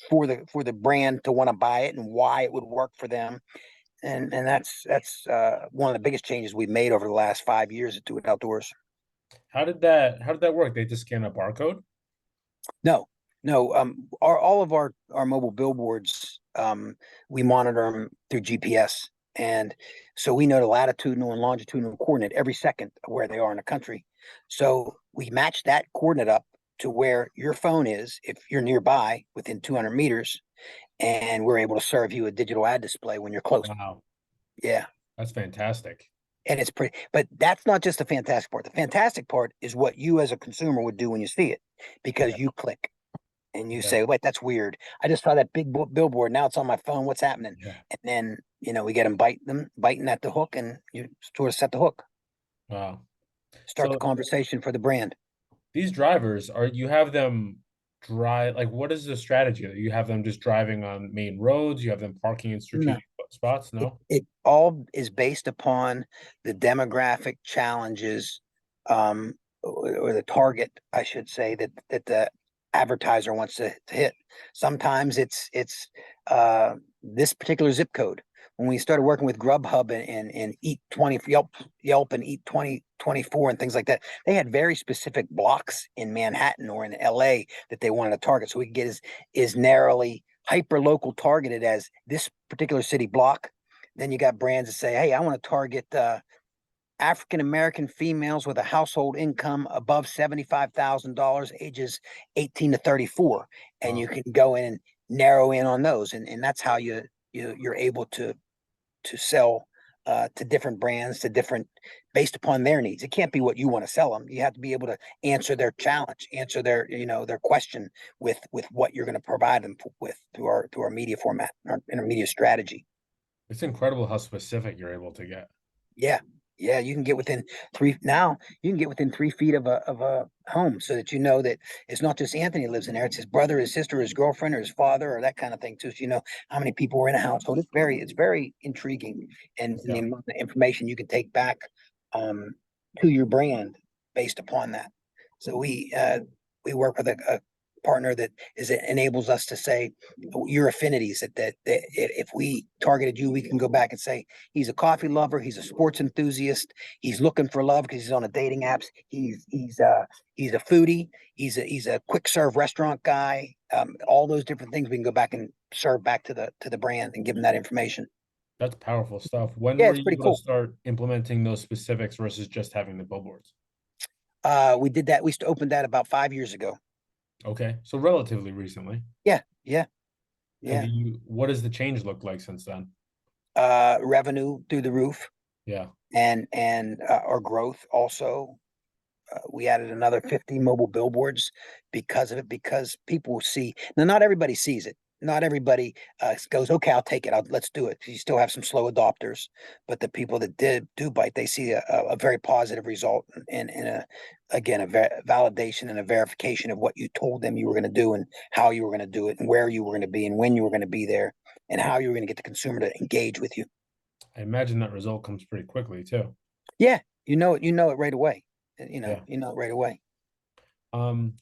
for the brand to want to buy it and why it would work for them. And that's one of the biggest changes we've made over the last 5 years at Do It Outdoors. How did that work? They just scan a barcode? No, no. All of our mobile billboards, we monitor them through GPS, and so we know the latitudinal and longitudinal coordinate every second of where they are in the country. So we match that coordinate up to where your phone is if you're nearby within 200 meters, and we're able to serve you a digital ad display when you're close. Wow, Yeah. that's fantastic. And it's pretty, but that's not just the fantastic part. The fantastic part is what you as a consumer would do when you see it, because Yeah, you click and you yeah, say, wait, that's weird. I just saw that big billboard. Now it's on my phone. What's happening? yeah. And then, we get them biting at the hook, and you sort of set the hook, Wow. start the So conversation for the brand. these drivers are you have them drive like what is the strategy? You have them just driving on main roads, you have them parking in No, strategic spots? it, No? it all is based upon the demographic challenges, or the target, I should say, that the advertiser wants to hit. Sometimes it's this particular zip code. When we started working with Grubhub and Eat 20, Yelp and Eat 2024 and things like that, they had very specific blocks in Manhattan or in LA that they wanted to target. So we could get as narrowly hyper local targeted as this particular city block. Then you got brands that say, hey, I want to target African American females with a household income above $75,000, ages 18 to 34. And you Wow. can go in and narrow in on those. And that's how you're able to sell to different brands, to different, based upon their needs. It can't be what you want to sell them. You have to be able to answer their challenge, answer their question with what you're going to provide them with through our media format, our media strategy. It's incredible how specific you're able to get. Yeah. Yeah, you can get within three now. You can get within 3 feet of a home, so that you know that it's not just Anthony lives in there. It's his brother, his sister, his girlfriend, or his father, or that kind of thing too. So you know how many people are in a household. It's very intriguing, and the Yeah. amount of information you can take back um, to your brand based upon that. So we work with a partner that enables us to say your affinities, that if we targeted you, we can go back and say he's a coffee lover, he's a sports enthusiast, he's looking for love because he's on the dating apps, he's a foodie, he's a quick serve restaurant guy. All those different things we can go back and serve back to the brand and give them that information. That's powerful stuff. When Yeah, were it's you pretty able to cool. start implementing those specifics versus just having the billboards? We did that. We opened that about 5 years ago. Okay, so relatively recently. Yeah, yeah, Have yeah. you, what does the change look like since then? Revenue through the roof, Yeah, and our growth also. We added another 50 mobile billboards because of it, because people see. Now, not everybody sees it. Not everybody goes, okay, I'll take it. Let's do it. You still have some slow adopters, but the people that do bite, they see a very positive result, and again, validation and a verification of what you told them you were going to do, and how you were going to do it, and where you were going to be, and when you were going to be there, and how you were going to get the consumer to engage with you. I imagine that result comes pretty quickly too. Yeah, you know it right away. Yeah. You know it right away.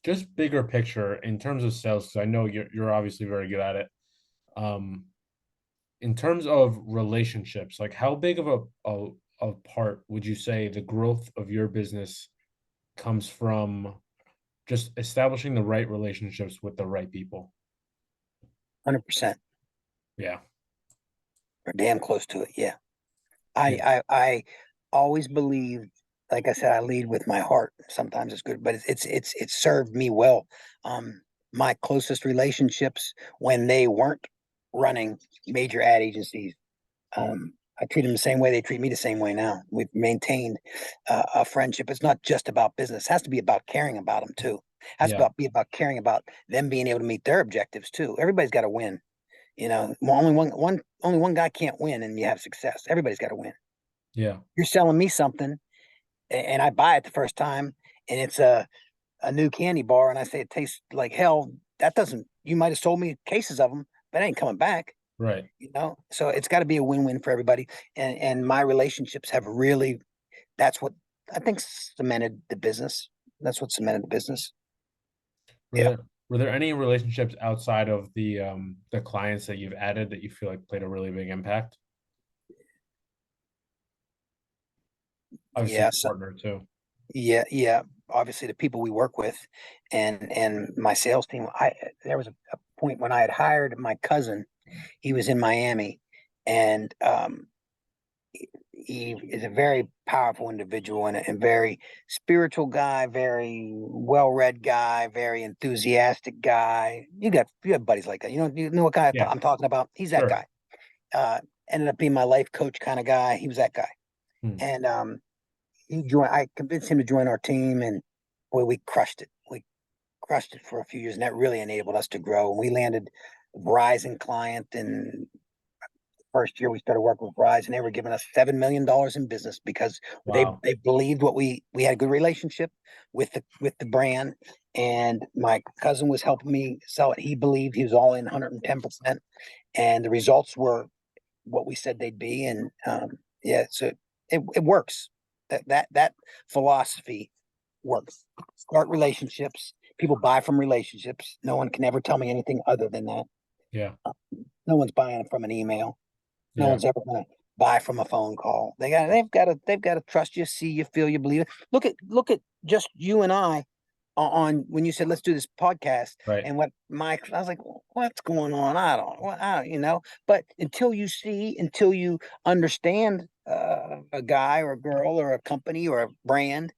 Just bigger picture in terms of sales, because I know you're obviously very good at it. Um, in terms of relationships, like how big of a part would you say the growth of your business comes from just establishing the right relationships with the right people? 100%. Yeah. Or damn close to it. Yeah. Yeah. I always believed, like I said, I lead with my heart. Sometimes it's good, but it's served me well. My closest relationships, when they weren't running major ad agencies, I treat them the same way they treat me the same way now. We've maintained a friendship. It's not just about business. It has to be about caring about them too. It has to Yeah. be about caring about them being able to meet their objectives too. Everybody's got to win. Only one guy can't win, and you have success. Everybody's got to win. Yeah. You're selling me something, and I buy it the first time, and it's a new candy bar, and I say it tastes like hell. That doesn't. You might have sold me cases of them, but I ain't coming back. Right. So it's got to be a win-win for everybody. And my relationships have really. That's what I think cemented the business. That's what cemented the business. Were Yeah, there were there any relationships outside of the clients that you've added that you feel like played a really big impact? Obviously, yeah, your partner too. yeah, yeah. Obviously, the people we work with, and my sales team. There was a point when I had hired my cousin. He was in Miami, and he is a very powerful individual and very spiritual guy, very well-read guy, very enthusiastic guy. You have buddies like that. You know what guy Yeah, I'm talking about? He's that sure. guy. Ended up being my life coach kind of guy. He was that guy. Hmm. And I convinced him to join our team, and boy, we crushed it. We crushed it for a few years, and that really enabled us to grow. And we landed a Verizon client, and first year we started working with Verizon, they were giving us $7 million in business because Wow. they believed what we had a good relationship with the brand, and my cousin was helping me sell it. He believed, he was all in 110%, and the results were what we said they'd be. And yeah, so it works. That philosophy works. Start relationships. People buy from relationships. No one can ever tell me anything other than that. Yeah. No one's buying from an email. No Yeah. one's ever going to buy from a phone call. They've got to trust you, see you, feel you, believe it. Look at just you and I on when you said let's do this podcast, Right. and I was like, what's going on? I don't, But until you understand a guy or a girl or a company or a brand,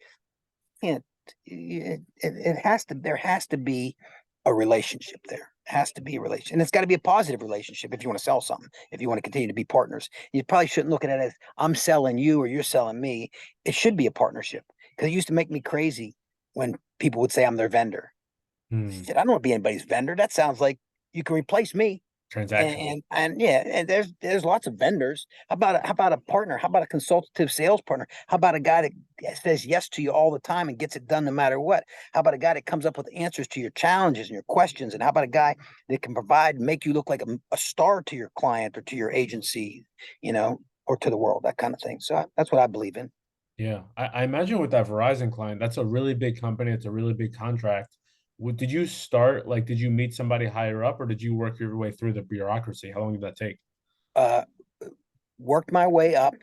can't it has to there has to be a relationship there. Has to be a relationship, and it's got to be a positive relationship if you want to sell something. If you want to continue to be partners, you probably shouldn't look at it as I'm selling you or you're selling me. It should be a partnership, because it used to make me crazy when people would say I'm their vendor. Hmm. Shit, I don't want to be anybody's vendor. That sounds like you can replace me. Transactional. And yeah, and there's lots of vendors. How about a partner? How about a consultative sales partner? How about a guy that says yes to you all the time and gets it done no matter what? How about a guy that comes up with answers to your challenges and your questions? And how about a guy that can provide and make you look like a star to your client or to your agency, or to the world, that kind of thing. So that's what I believe in. Yeah. I imagine with that Verizon client, that's a really big company. It's a really big contract. Did you start, like, did you meet somebody higher up or did you work your way through the bureaucracy? How long did that take? Uh, Worked my way up,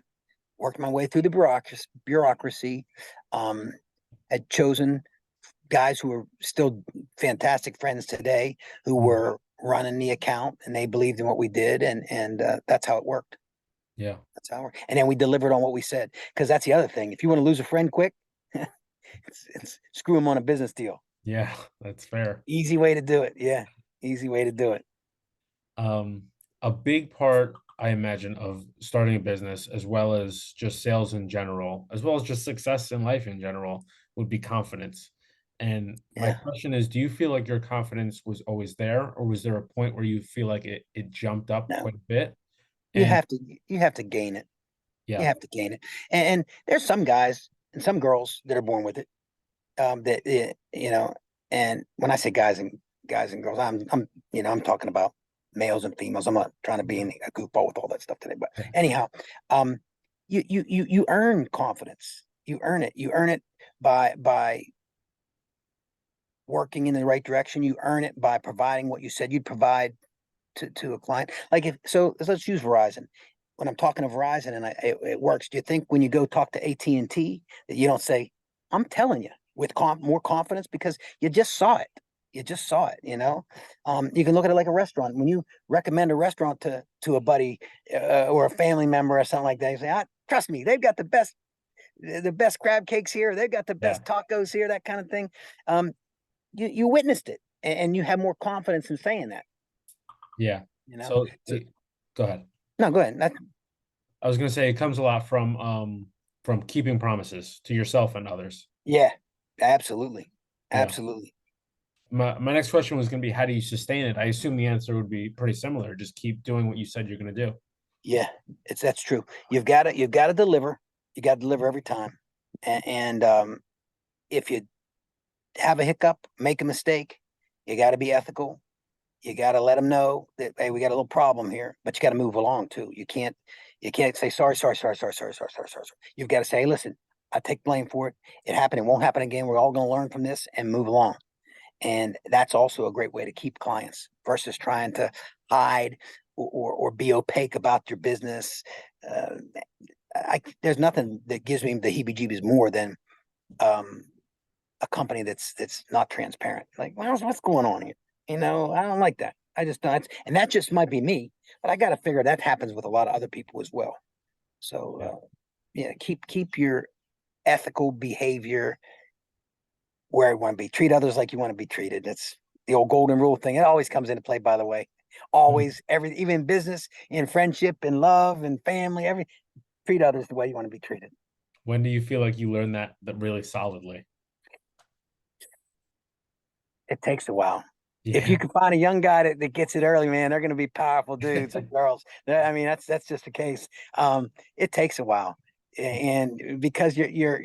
worked my way through the bureaucracy. Um, had chosen guys who are still fantastic friends today, who Hmm. were running the account, and they believed in what we did, and that's how it worked. Yeah. That's how it worked. And then we delivered on what we said, because that's the other thing. If you want to lose a friend quick, it's screw them on a business deal. Yeah. That's fair. Easy way to do it. Yeah, easy way to do it. Um, a big part, I imagine, of starting a business, as well as just sales in general, as well as just success in life in general, would be confidence. And my Yeah. question is, do you feel like your confidence was always there, or was there a point where you feel like it jumped up No, quite a bit? you And have to you have to gain it. You yeah, have to gain it. And there's some guys and some girls that are born with it. That and when I say guys and girls, I'm talking about males and females. I'm not trying to be in a goofball with all that stuff today, but yeah, anyhow, um, you earn confidence. You earn it. You earn it by working in the right direction. You earn it by providing what you said you'd provide to a client. Like, if so, let's use Verizon. When I'm talking to Verizon and it works, do you think when you go talk to AT&T that you don't say, I'm telling you, with more confidence, because you just saw it? You just saw it, You can look at it like a restaurant. When you recommend a restaurant to a buddy or a family member or something like that, you say, trust me, they've got the best crab cakes here. They've got the yeah, best tacos here, that kind of thing. Um, you witnessed it, and you have more confidence in saying that, yeah. you know. So So go ahead. no, go ahead. I was gonna say it comes a lot from keeping promises to yourself and others. Yeah, absolutely. Yeah. Absolutely. My next question was going to be, how do you sustain it? I assume the answer would be pretty similar. Just keep doing what you said you're going to do. Yeah, that's true. You've got to deliver. You got to deliver every time. And if you have a hiccup, make a mistake, you got to be ethical. You got to let them know that, hey, we got a little problem here, but you got to move along too. You can't say sorry, sorry, sorry, sorry, sorry, sorry, sorry, sorry. You've got to say, hey, listen, I take blame for it. It happened. It won't happen again. We're all going to learn from this and move along. And that's also a great way to keep clients versus trying to hide or be opaque about your business. Uh, there's nothing that gives me the heebie-jeebies more than um, a company that's not transparent. Like, well, what's going on here? I don't like that. I just don't. And that just might be me, but I got to figure that happens with a lot of other people as well. So Yeah. keep your ethical behavior where you want to be. Treat others like you want to be treated. That's the old golden rule thing. It always comes into play, by the way. Always, even in business, in friendship, in love, and family, treat others the way you want to be treated. When do you feel like you learned that really solidly? It takes a while. If Yeah. you can find a young guy that gets it early, man, they're going to be powerful dudes and girls. I mean, that's just the case. It takes a while, and because your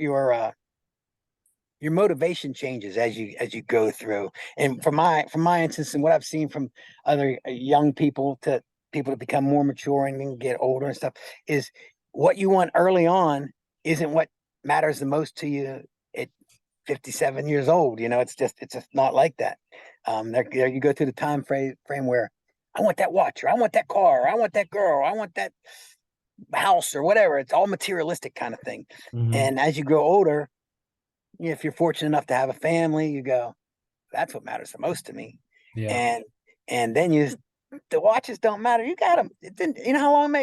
motivation changes as you go through. And from my instance, and what I've seen from other young people to people to become more mature and then get older and stuff, is what you want early on isn't what matters the most to you at 57 years old. It's just not like that. There you go through the frame where I want that watch, or I want that car, or I want that girl, or I want that house, or whatever. It's all materialistic kind of thing. Hmm. And as you grow older, if you're fortunate enough to have a family, you go, that's what matters the most to me. Yeah. And then the watches don't matter. You got them. It didn't, you know how long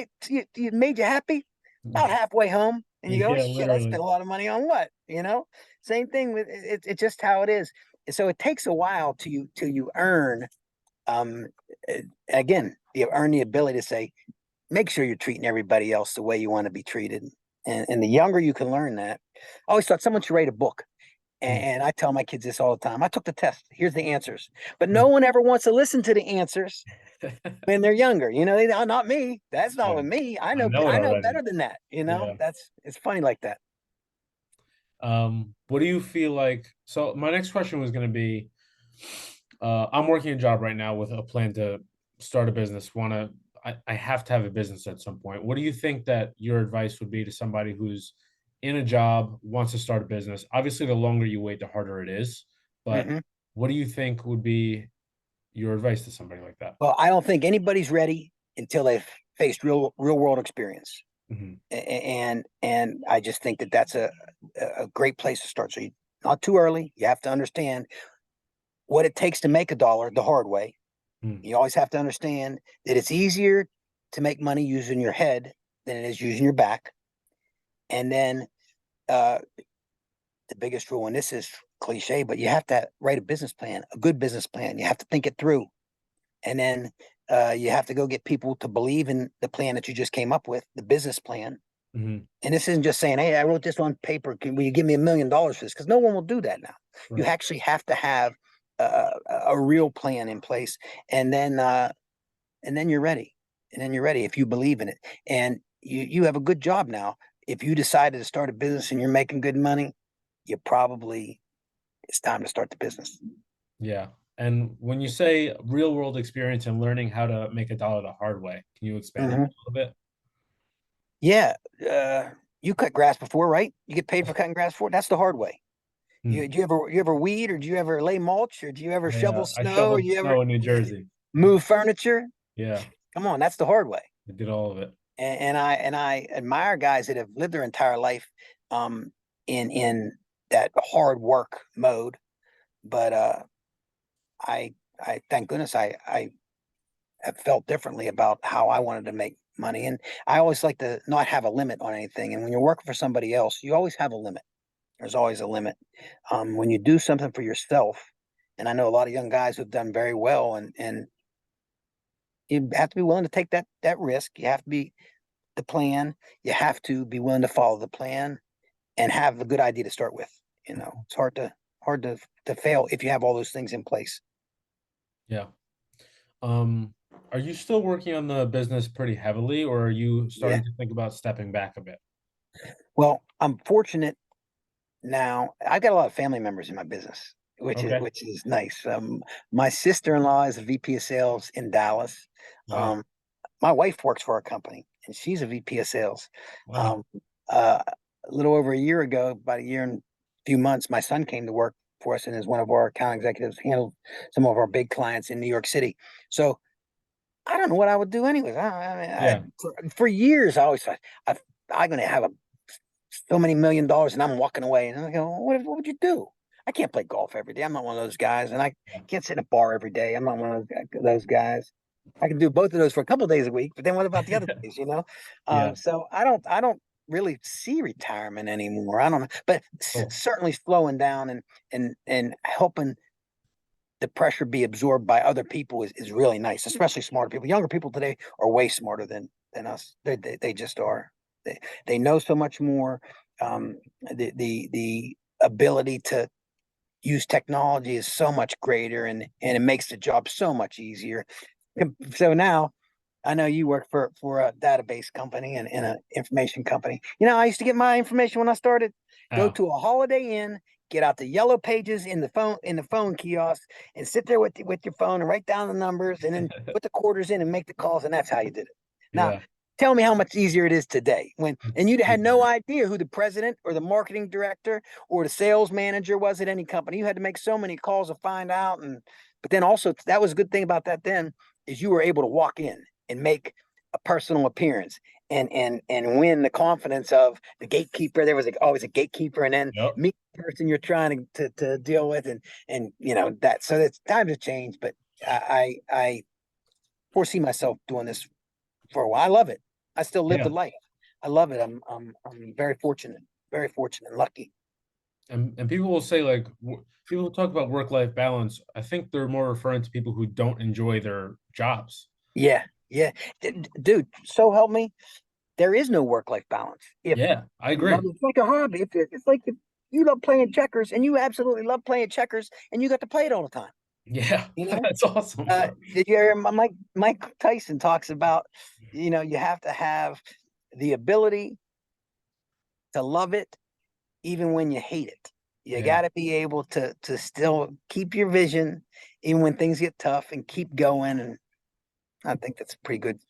you made you happy? About halfway home. And you go, Yeah, shit, I spent literally. a lot of money on what? Same thing with it's just how it is. So it takes a while till you earn, um, again, you earn the ability to say, make sure you're treating everybody else the way you want to be treated. And the younger you can learn that, I always thought someone should write a book. Mm. And I tell my kids this all the time. I took the test. Here's the answers. But no one ever wants to listen to the answers when they're younger. Not me. That's not Yeah, with me. I I know know it I know already. better than that. Yeah. It's funny like that. What do you feel like? So my next question was going to be, I'm working a job right now with a plan to start a business. I have to have a business at some point. What do you think that your advice would be to somebody who's in a job, wants to start a business? Obviously, the longer you wait, the harder it is. But Hmm. what do you think would be your advice to somebody like that? Well, I don't think anybody's ready until they've faced real world experience. Hmm. And I just think that that's a great place to start. So not too early. You have to understand what it takes to make a dollar the hard way. Mm. You always have to understand that it's easier to make money using your head than it is using your back. And then uh, the biggest rule, and this is cliche, but you have to write a business plan, a good business plan. You have to think it through. And then you have to go get people to believe in the plan that you just came up with, the business plan. Hmm. And this isn't just saying, hey, I wrote this on paper. Will you give me $1 million for this? Because no one will do that now. You Right. actually have to have a real plan in place. And then you're ready. And then you're ready if you believe in it. And you have a good job now. If you decided to start a business and you're making good money, you probably it's time to start the business. Yeah. And when you say real world experience and learning how to make a dollar the hard way, can you expand on Hmm. that a little Yeah. You cut grass before, right? You get paid for cutting grass before. That's the hard way. bit? Do you ever weed, or do you ever lay mulch, or do you ever shovel I snow, or do shoveled you ever snow in New Jersey. move furniture? Yeah, Come on, that's the hard way. I did all of it. And I admire guys that have lived their entire life um in that hard work mode. But I thank goodness I have felt differently about how I wanted to make money. And I always like to not have a limit on anything. And when you're working for somebody else, you always have a limit. There's always a limit. When you do something for yourself, and I know a lot of young guys who've done very well, and you have to be willing to take that risk. You have to be the plan. You have to be willing to follow the plan and have a good idea to start with. It's hard to fail if you have all those things in place. Yeah. Um, are you still working on the business pretty heavily, or are you Yeah. starting to think about stepping back a bit? Well, I'm fortunate now. I've got a lot of family members in my business, which is Okay. which is nice. My sister-in-law is a VP of sales in Dallas. Wow. Um, my wife works for our company, and she's a VP of sales. Wow. Um, a little over a year ago, about a year and a few months, my son came to work for us and is one of our account executives, handled some of our big clients in New York City. So I don't know what I would do anyways. Yeah. For years, I always thought I'm going to have so many $1 million and I'm walking away. And I go, what would you do? I can't play golf every day. I'm not one of those guys. And I Yeah. can't sit in a bar every day. I'm not one of those guys. I can do both of those for a couple of days a week, but then what about the other days? Yeah. So I don't really see retirement anymore. I don't know, but Oh, certainly slowing down and helping the pressure be absorbed by other people is really nice, especially smarter people. Younger people today are way smarter than us. They just are. They know so much more. Um, the ability to use technology is so much greater, and it makes the job so much easier. So now I know you work for a database company and an information company. You know, I used to get my information when I started. Go oh, to a Holiday Inn, get out the yellow pages in the phone kiosk, and sit there with your phone and write down the numbers, and then put the quarters in and make the calls, and that's how you did it. Now, yeah. tell me how much easier it is today when and It's you had no easier. idea who the president or the marketing director or the sales manager was at any company. You had to make so many calls to find out, and but then also that was a good thing about that then is you were able to walk in and make a personal appearance and win the confidence of the gatekeeper. There was always a gatekeeper, and then Yep. meet the person you're trying to deal with, and you know that. So it's time to change, but I foresee myself doing this for a while. I love it. I still live the Yeah. life. I love it. I'm very fortunate, and lucky. And people will say like people talk about work-life balance. I think they're more referring to people who don't enjoy their jobs. Yeah, yeah, dude. So help me. There is no work life balance. If Yeah, I you love agree. it, it's like a hobby. It's like if you love playing checkers and you absolutely love playing checkers and you got to play it all the time. Yeah, You know, that's awesome, bro. did you hear Mike Tyson talks about, you know, you have to have the ability to love it even when you hate it. You Yeah, got to be able to still keep your vision even when things get tough and keep going. And I think that's a pretty good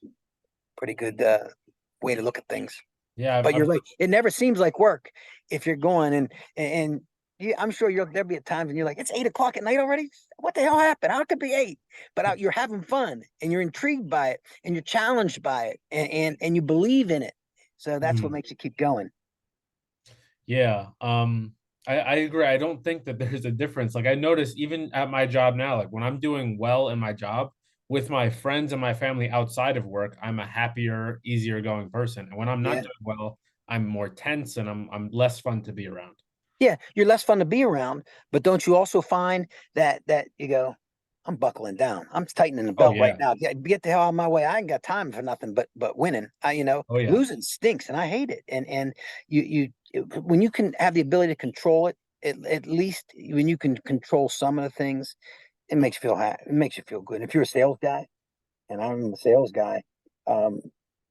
way to look at things. yeah. But you're right. It never seems like work if you're going and yeah, I'm sure there'll be times when you're like, it's 8 o'clock at night already. What the hell happened? How could it be eight? But you're having fun and you're intrigued by it and you're challenged by it and you believe in it. So that's what Mhm. makes you keep going. Yeah. I agree. I don't think that there's a difference. Like I notice even at my job now, like when I'm doing well in my job with my friends and my family outside of work, I'm a happier, easier going person. And when I'm not Yeah. doing well, I'm more tense and I'm less fun to be around. Yeah, you're less fun to be around, but don't you also find that you go, I'm buckling down. I'm tightening the Oh belt right yeah. now. Get the hell out of my way. I ain't got time for nothing but winning. Oh yeah. Losing stinks and I hate it. And when you can have the ability to control it, at least when you can control some of the things, it makes you feel happy. It makes you feel good. If you're a sales guy, and I'm a sales guy. Um,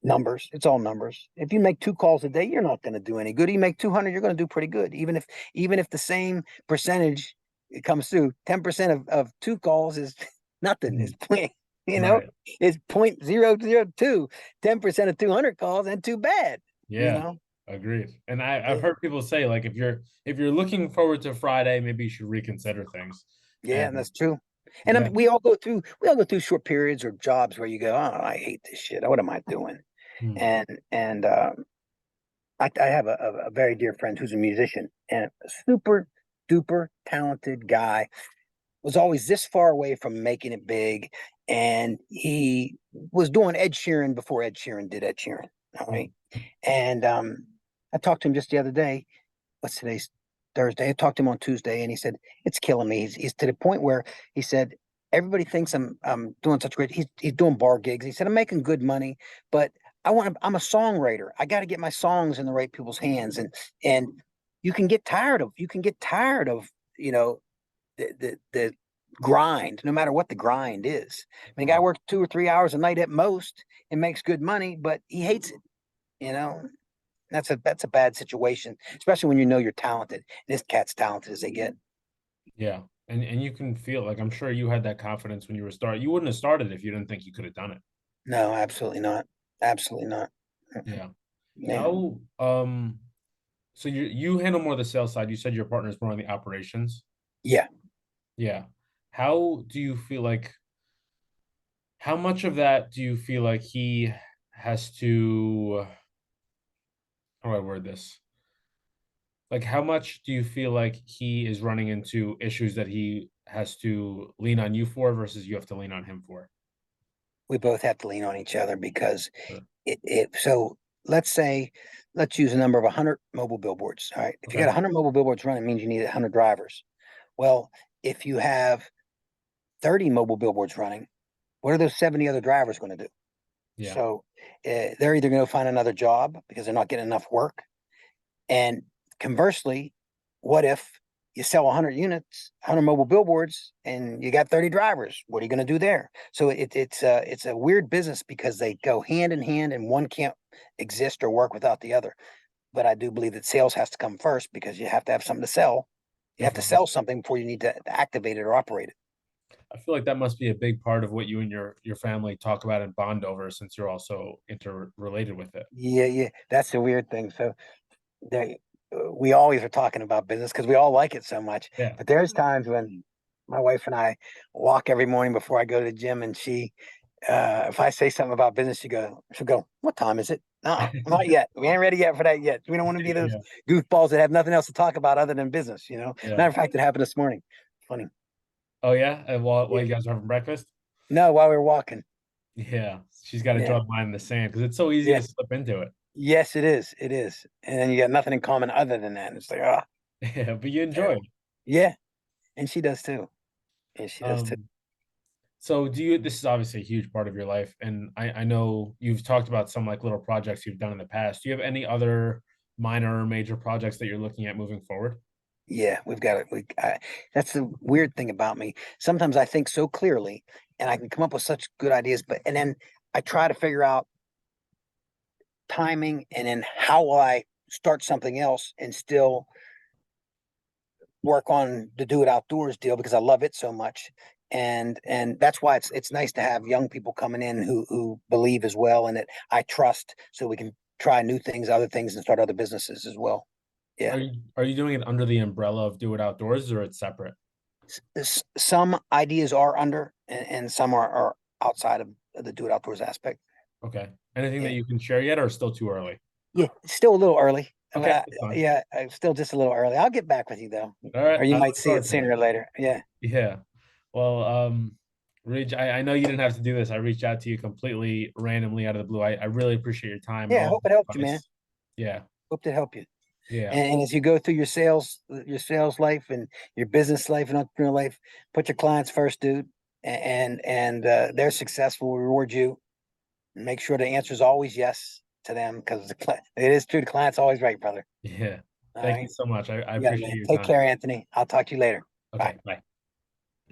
Numbers, it's all numbers. If you make 2 calls a day, you're not going to do any good. You make 200, you're going to do pretty good. Even if the same percentage it comes through, 10% of 2 calls is nothing. It's Mhm. point, you know, Right. it's 0.002, 10% of 200 calls, and too bad, you Yeah. know. Agreed. And I've Yeah, heard people say like if you're looking forward to Friday, maybe you should reconsider things. yeah, And that's true. And yeah. we all go through short periods or jobs where you go, oh, I hate this shit. What am I doing? Hmm. And I have a very dear friend who's a musician and a super duper talented guy. Was always this far away from making it big, and he was doing Ed Sheeran before Ed Sheeran did Ed Sheeran. All right, and I talked to him just the other day. What's today's Thursday? I talked to him on Tuesday, and he said it's killing me. He's to the point where he said everybody thinks I'm doing such great. He's doing bar gigs. He said I'm making good money, but I'm a songwriter. I got to get my songs in the right people's hands, and you can get tired of you know the grind, no matter what the grind is. I mean, the guy works 2 or 3 hours a night at most and makes good money, but he hates it. You know, that's a bad situation, especially when you know you're talented. This cat's talented as they get. Yeah. And you can feel like I'm sure you had that confidence when you were starting. You wouldn't have started if you didn't think you could have done it. No, absolutely not. Absolutely not. Yeah. Yeah, How so you handle more the sales side. You said your partner's more on the operations. yeah. Yeah. How do you feel like how much of that do you feel like he has to how do I word this? Like how much do you feel like he is running into issues that he has to lean on you for versus you have to lean on him for? We both have to lean on each other because Sure. it so let's say let's use a number of 100 mobile billboards. All right. If you got Okay. 100 mobile billboards running, it means you need 100 drivers. Well, if you have 30 mobile billboards running, what are those 70 other drivers going to do? Yeah. So they're either going to find another job because they're not getting enough work. And conversely, what if you sell 100 units, 100 mobile billboards, and you got 30 drivers? What are you going to do there? So it's a weird business because they go hand in hand, and one can't exist or work without the other. But I do believe that sales has to come first because you have to have something to sell. You have to Definitely. sell something before you need to activate it or operate it. I feel like that must be a big part of what you and your family talk about and bond over, since you're also interrelated with it. Yeah, yeah, that's the weird thing. So they, we always are talking about business because we all like it so much. Yeah. But there's times when my wife and I walk every morning before I go to the gym, and if I say something about business, she'll go, "What time is it?" No, not yet. We ain't ready yet for that yet. We don't want to be those Yeah. goofballs that have nothing else to talk about other than business. Yeah. Matter of fact, it happened this morning. Funny. Oh yeah. And while Yeah. you guys are having breakfast. No, while we were walking. Yeah. She's got to Yeah. draw the line in the sand because it's so easy Yeah. to slip into it. Yes, it is. It is. And then you got nothing in common other than that. And it's like, ah, Yeah. But you enjoy it. terrible. Yeah. And she does too. And she does too. Um, so this is obviously a huge part of your life, and I know you've talked about some like little projects you've done in the past. Do you have any other minor or major projects that you're looking at moving forward? Yeah, we've got it. That's the weird thing about me. Sometimes I think so clearly and I can come up with such good ideas, and then I try to figure out timing and then how will I start something else and still work on the do it outdoors deal because I love it so much. And that's why it's nice to have young people coming in who believe as well and that I trust so we can try new things, other things, and start other businesses as well. Yeah. Are you doing it under the umbrella of Do It Outdoors, or it's separate? Some ideas are under and some are outside of the do it outdoors aspect. Okay. Anything that Yeah. you can share yet, or still too early? Yeah. It's still a little early. Okay, that's fine. Yeah. I'm still just a little early. I'll get back with you though, All right, or you I might look see it forward to it. sooner or later. Yeah. Yeah. Well, Ridge, I know you didn't have to do this. I reached out to you completely randomly out of the blue. I really appreciate your time and Yeah. I all hope the it helped you, man. advice. Yeah. Hope to help you. Yeah. And as you go through your sales life and your business life and entrepreneurial life, put your clients first, dude. And they're successful, will reward you. Make sure the answer is always yes to them because it is true. The client's always right, brother. Yeah. All Thank you right. so much. I You got it, appreciate man. your Take time. care, Anthony. I'll talk to you later. Bye. Okay. Bye.